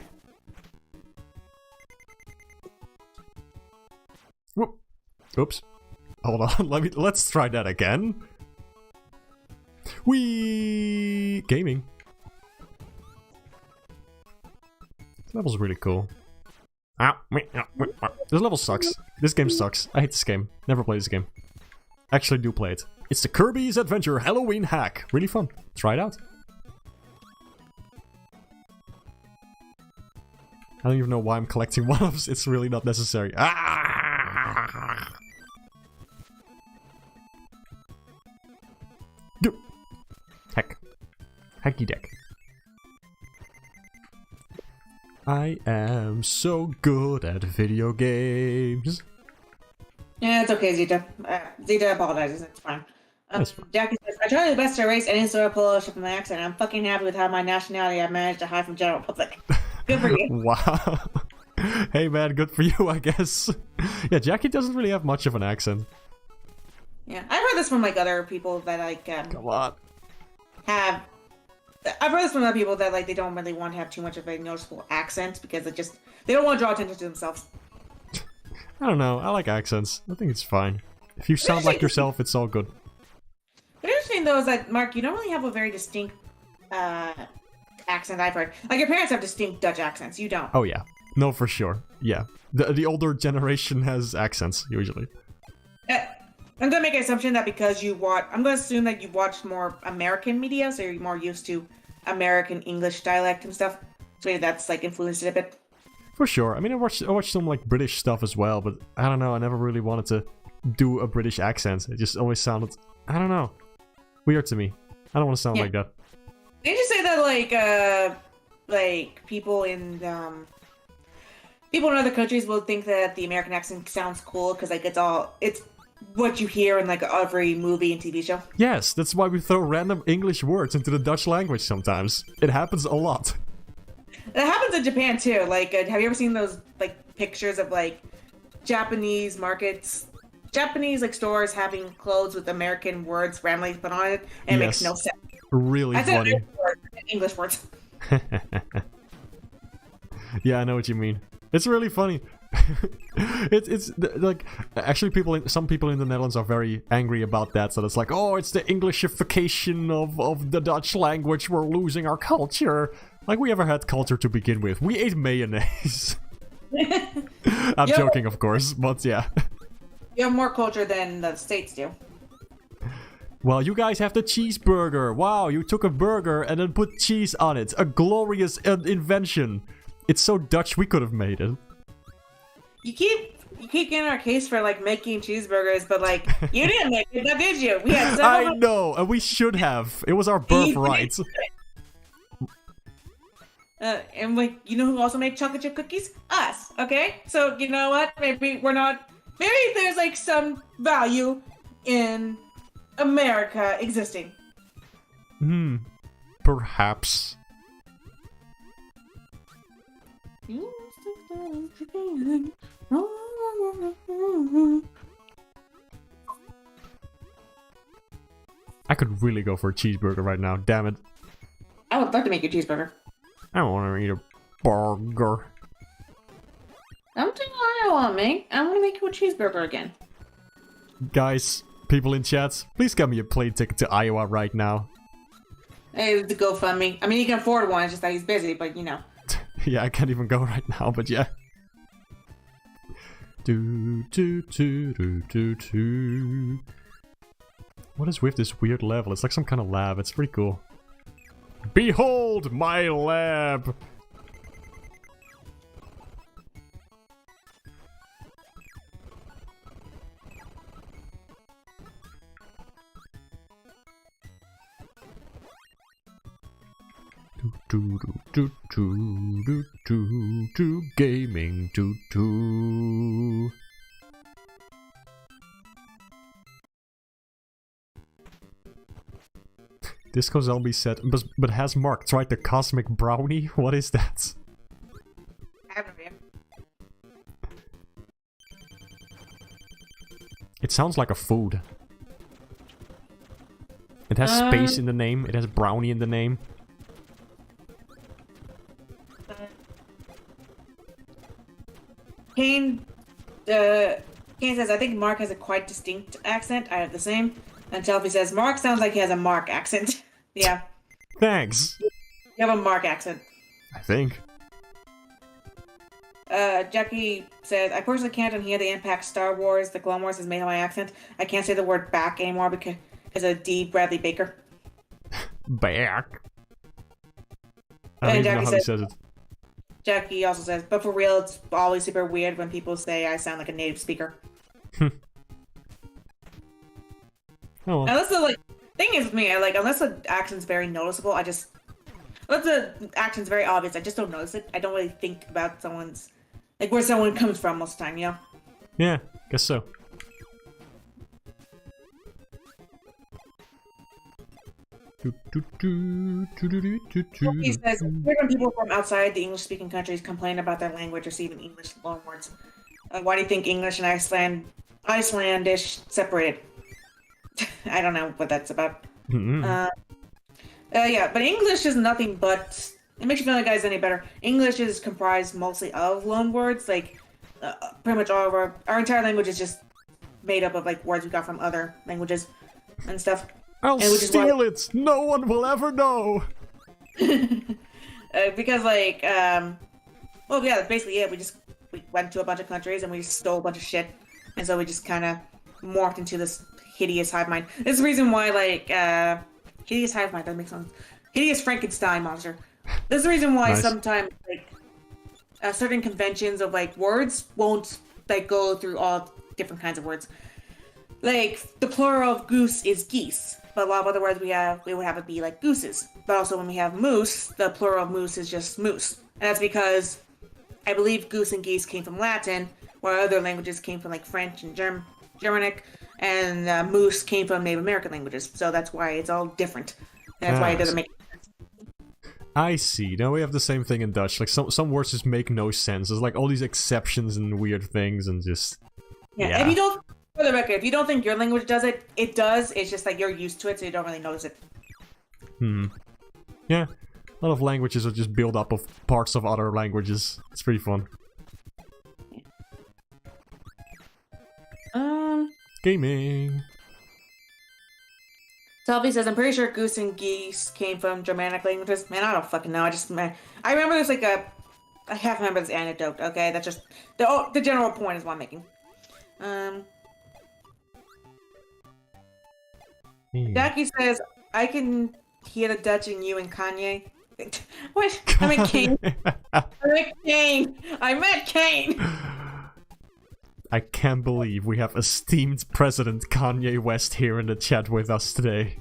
Whoop. Oops. Hold on. Let's try that again. Gaming. This level's really cool. This level sucks. This game sucks. I hate this game. Never play this game. Actually do play it. It's the Kirby's Adventure Halloween hack. Really fun. Try it out. I don't even know why I'm collecting one-ups. It's really not necessary. Ah! Heck. Hecky deck. I am so good at video games. Yeah, it's okay, Zeta. Zeta apologizes. It's fine. That's fine. Jackie says, I try my best to erase any sort of Polish from my accent. I'm fucking happy with how my nationality I've managed to hide from general public. Good for you. Wow. Hey man, good for you, I guess. Yeah, Jackie doesn't really have much of an accent. Yeah, I've heard this from like other people that like Come on. have. I've heard this from other people that like they don't really want to have too much of a noticeable accent because they don't want to draw attention to themselves. I don't know. I like accents. I think it's fine. If you sound like yourself, it's all good. But interesting though is that Mark, you don't really have a very distinct accent. I've heard. Like your parents have distinct Dutch accents. You don't. Oh yeah. No, for sure. Yeah. The older generation has accents, usually. I'm gonna make an assumption that because I'm gonna assume that you watched more American media, so you're more used to American English dialect and stuff. So maybe that's like influenced it a bit. For sure. I mean, I watched some like British stuff as well, but I don't know. I never really wanted to do a British accent. It just always sounded, I don't know, weird to me. I don't want to sound like that. Didn't you say that like people in other countries will think that the American accent sounds cool because like it's what you hear in like every movie and TV show? Yes, that's why we throw random English words into the Dutch language sometimes. It happens a lot. That happens in Japan too. Like, have you ever seen those like pictures of like Japanese markets, Japanese like stores having clothes with American words randomly put on it, and it makes no sense. Really funny. English words. Yeah, I know what you mean. It's really funny. it's like actually some people in the Netherlands are very angry about that. So it's like, oh, it's the Englishification of the Dutch language. We're losing our culture. Like, we ever had culture to begin with? We ate mayonnaise. I'm joking, of course, but yeah. You have more culture than the States do. Well, you guys have the cheeseburger. Wow, you took a burger and then put cheese on it. A glorious invention. It's so Dutch, we could have made it. You keep getting our case for like making cheeseburgers, but like you didn't make it, now did you? We had several. I know, and we should have. It was our birthright. And like, you know who also make chocolate chip cookies? Us. Okay, so you know what? Maybe there's like some value in America existing. Perhaps. I could really go for a cheeseburger right now, damn it. I would love to make a cheeseburger. I don't want to eat a burger. I'm telling you what I want to make. I want to make you a cheeseburger again. Guys, people in chat, please get me a plane ticket to Iowa right now. Hey, the GoFundMe. I mean, you can afford one, it's just that he's busy, but you know. Yeah, I can't even go right now, but yeah. What is with this weird level? It's like some kind of lab. It's pretty cool. Behold my lab! Gaming Disco Zombie said, but has Mark tried the cosmic brownie? What is that? I have no idea. It sounds like a food. It has space in the name. It has brownie in the name. Kane says, I think Mark has a quite distinct accent. I have the same. And Chelsea says, Mark sounds like he has a Mark accent. Yeah. Thanks. You have a Mark accent. I think. Jackie says, I personally can't unhear the impact Star Wars, The Clone Wars has made on my accent. I can't say the word back anymore because of D. Bradley Baker. Back. I don't even know how he says it. Jackie also says, but for real, it's always super weird when people say I sound like a native speaker. Oh. Unless the thing is with me, unless the accent's very noticeable, unless the accent's very obvious, I just don't notice it. I don't really think about someone's, where someone comes from most of the time, you know? Yeah, guess so. He says, when people from outside the English-speaking countries complain about their language or see even English loanwords. Why do you think English and Icelandish separated? I don't know what that's about. Yeah, but English is nothing but... It makes you feel like guys any better. English is comprised mostly of loanwords. Pretty much all of our entire language is just made up of words we got from other languages and stuff. I'll steal it! No one will ever know! Because well, yeah, that's basically it. We went to a bunch of countries and we just stole a bunch of shit, and so we just kind of morphed into this hideous hive mind. This is the reason why, like, hideous hive mind doesn't make sense. Hideous Frankenstein monster. This is the reason why sometimes, like, certain conventions of like words won't like go through all different kinds of words. Like the plural of goose is geese, but a lot of other words we would have it be like gooses. But also when we have moose, the plural of moose is just moose, and that's because I believe goose and geese came from Latin, where other languages came from like French and Germanic, and moose came from Native American languages. So that's why it's all different. And that's why it doesn't make sense. I see. Now we have the same thing in Dutch. Like some words just make no sense. There's like all these exceptions and weird things and just yeah. If you don't, for the record, if you don't think your language does it, it does. It's just like you're used to it, so you don't really notice it. Yeah. A lot of languages are just built up of parts of other languages. It's pretty fun. Gaming. Selfie says, I'm pretty sure goose and geese came from Germanic languages. Man, I don't fucking know. I remember there's like I half remember this anecdote, okay? That's just, the general point is what I'm making. Jackie says, I can hear the Dutch in you and Kanye. What? I meant Kane. I meant Kane! I can't believe we have esteemed President Kanye West here in the chat with us today.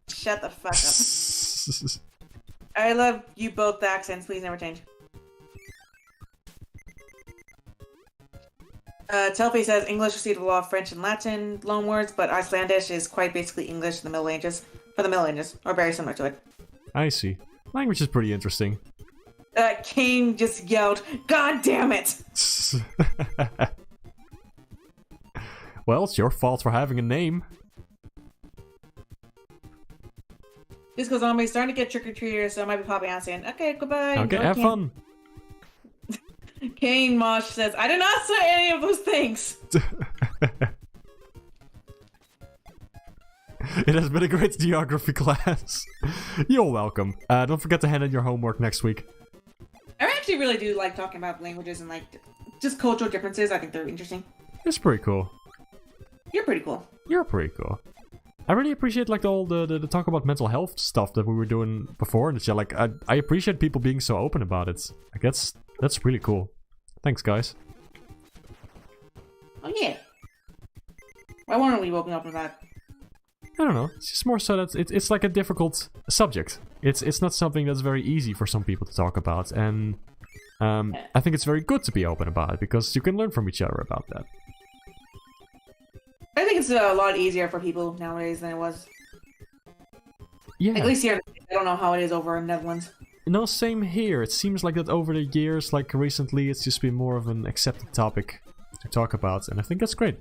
Shut the fuck up. I love you both accents. Please never change. Telfi says English received a lot of French and Latin loanwords, but Icelandic is quite basically English in the Middle Ages. For the Middle Ages, or very similar to it. I see. Language is pretty interesting. Kane just yelled, "God damn it!" Well, it's your fault for having a name. This goes on, but he's starting to get trick-or-treaters, so I might be popping out saying, okay, goodbye. Okay, have fun. Kane Mosh says, I did not say any of those things. It has been a great geography class. You're welcome. Don't forget to hand in your homework next week. I actually really do like talking about languages and like just cultural differences. I think they're interesting. It's pretty cool. You're pretty cool. You're pretty cool. I really appreciate like all the talk about mental health stuff that we were doing before in the chat. Like I appreciate people being so open about it. Like that's really cool. Thanks, guys. Oh yeah. Why weren't we open up with that? I don't know. It's just more so that it's like a difficult subject. It's not something that's very easy for some people to talk about, and I think it's very good to be open about it because you can learn from each other about that. I think it's a lot easier for people nowadays than it was. Yeah. At least here, I don't know how it is over in Netherlands. No, same here. It seems like that over the years, like recently, it's just been more of an accepted topic to talk about, and I think that's great.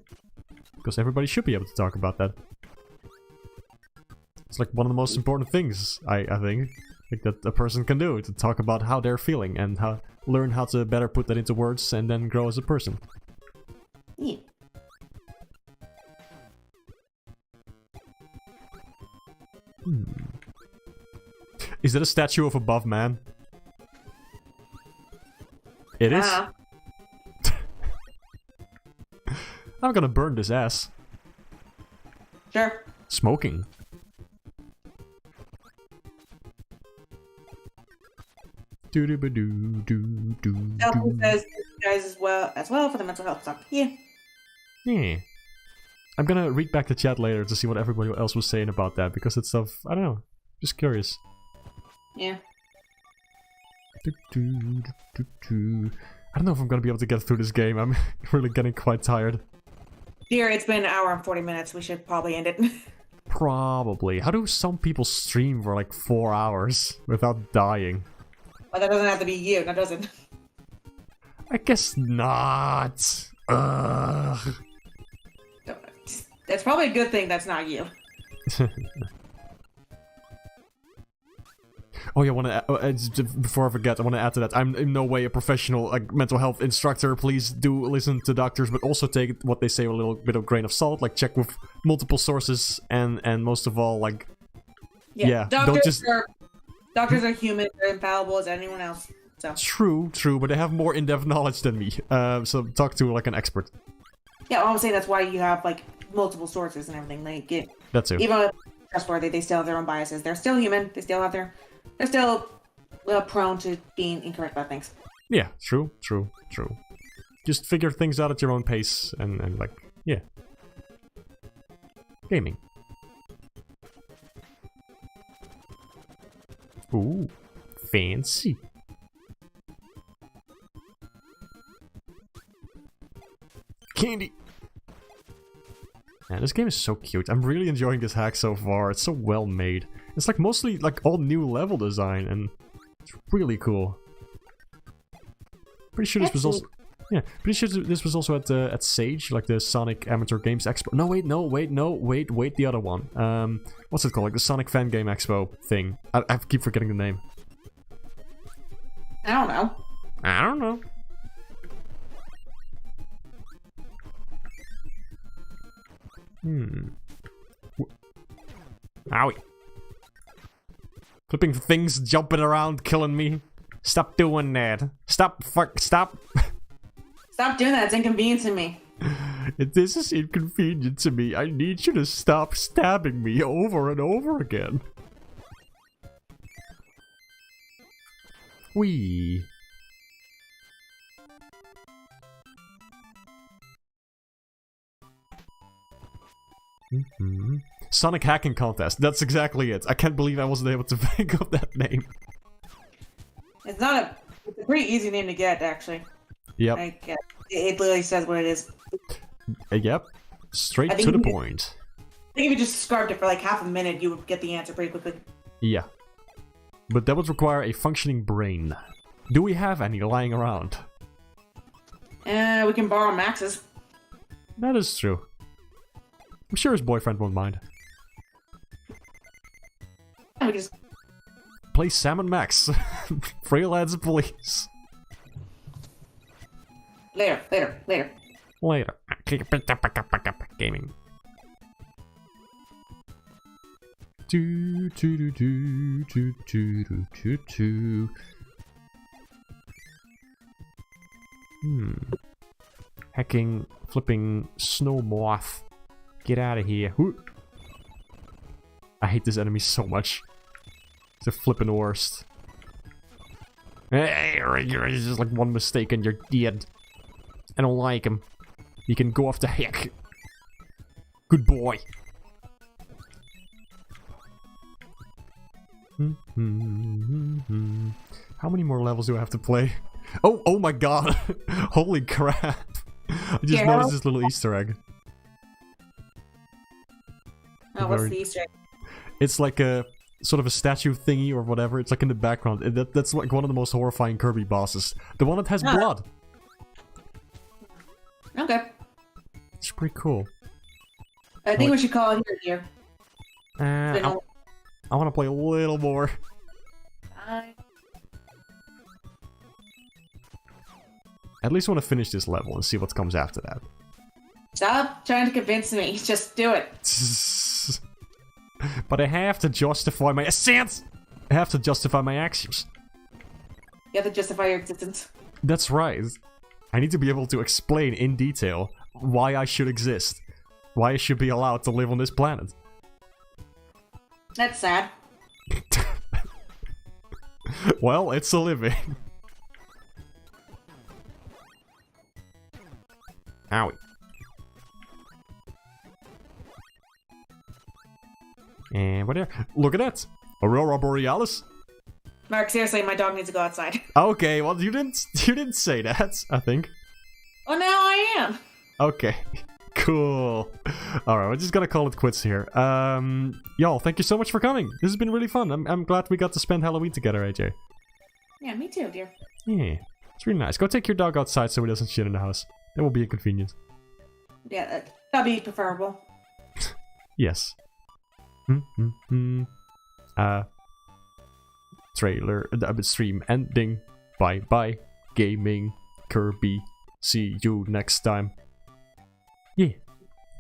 Because everybody should be able to talk about that. It's like one of the most important things, I think, like that a person can do, to talk about how they're feeling and learn how to better put that into words and then grow as a person. Yeah. Is that a statue of Above Man? It is? I'm gonna burn this ass. Sure. Smoking. Do-do-ba-do-do-do-do. Elton says thank you guys as well for the mental health talk. Yeah. Yeah. I'm gonna read back the chat later to see what everybody else was saying about that, because it's stuff, I don't know, just curious. Yeah. I don't know if I'm gonna be able to get through this game. I'm really getting quite tired. Dear, it's been an hour and 40 minutes. We should probably end it. Probably. How do some people stream for like 4 hours without dying? Well, that doesn't have to be you, that doesn't. I guess not. Ugh. That's probably a good thing that's not you. Oh yeah, before I forget, I want to add to that. I'm in no way a professional like mental health instructor. Please do listen to doctors, but also take what they say with a little bit of grain of salt. Like check with multiple sources, and most of all, like doctors don't just doctors are human. They're infallible as anyone else. So True, but they have more in-depth knowledge than me. So talk to like an expert. yeah, well, I'm saying that's why you have like multiple sources and everything. Like That too. even if trustworthy, they still have their own biases. They're still human. They still have they're still prone to being incorrect about things. Yeah, true. Just figure things out at your own pace and like, yeah. Gaming. Ooh, fancy. Candy. Man, this game is so cute. I'm really enjoying this hack so far. It's so well made. It's like mostly like all new level design and it's really cool. Pretty sure this was also pretty sure this was also at Sage, like the Sonic Amateur Games Expo. No, wait, the other one. What's it called? Like the Sonic Fan Game Expo thing. I keep forgetting the name. I don't know. Owie. Flipping things, jumping around, killing me. Stop doing that. Stop. Stop doing that. It's inconveniencing me. This is inconvenient to me. I need you to stop stabbing me over and over again. Whee. Sonic Hacking Contest. That's exactly it. I can't believe I wasn't able to think of that name. It's a pretty easy name to get, actually. Yep. Like, it literally says what it is. Yep. Straight to the point. I think if you just described it for like half a minute, you would get the answer pretty quickly. Yeah. But that would require a functioning brain. Do we have any lying around? We can borrow Max's. That is true. I'm sure his boyfriend won't mind. We just Play Sam and Max. Free lads, please. Later. Gaming. Hacking, flipping, snow moth. Get out of here. I hate this enemy so much. It's the flipping worst. It's just like one mistake and you're dead. I don't like him. You can go off the heck. Good boy. How many more levels do I have to play? Oh my god. Holy crap. I just noticed this little Easter egg. Oh, what's the Easter egg? It's like a sort of a statue thingy or whatever. It's like in the background. That's like one of the most horrifying Kirby bosses. The one that has blood. Okay. It's pretty cool. I think we should call it here. I want to play a little more. At least I want to finish this level and see what comes after that. Stop trying to convince me. Just do it. But I have to justify my stance. I have to justify my actions. You have to justify your existence. That's right. I need to be able to explain in detail why I should exist. Why I should be allowed to live on this planet. That's sad. Well, it's a living. Owie. And what there? Look at that! Aurora Borealis? Mark, seriously, my dog needs to go outside. Okay, well you didn't say that, I think. Oh, now I am. Okay. Cool. Alright, we're just gonna call it quits here. Y'all, thank you so much for coming. This has been really fun. I'm glad we got to spend Halloween together, AJ. Yeah, me too, dear. Yeah, it's really nice. Go take your dog outside so he doesn't shit in the house. That will be inconvenient. Yeah, that'd be preferable. Yes. Trailer, stream ending. Bye bye, gaming, Kirby. See you next time. Yeah.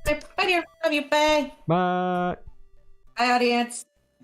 Bye, dear. Love you. Bye. Bye. Bye, audience.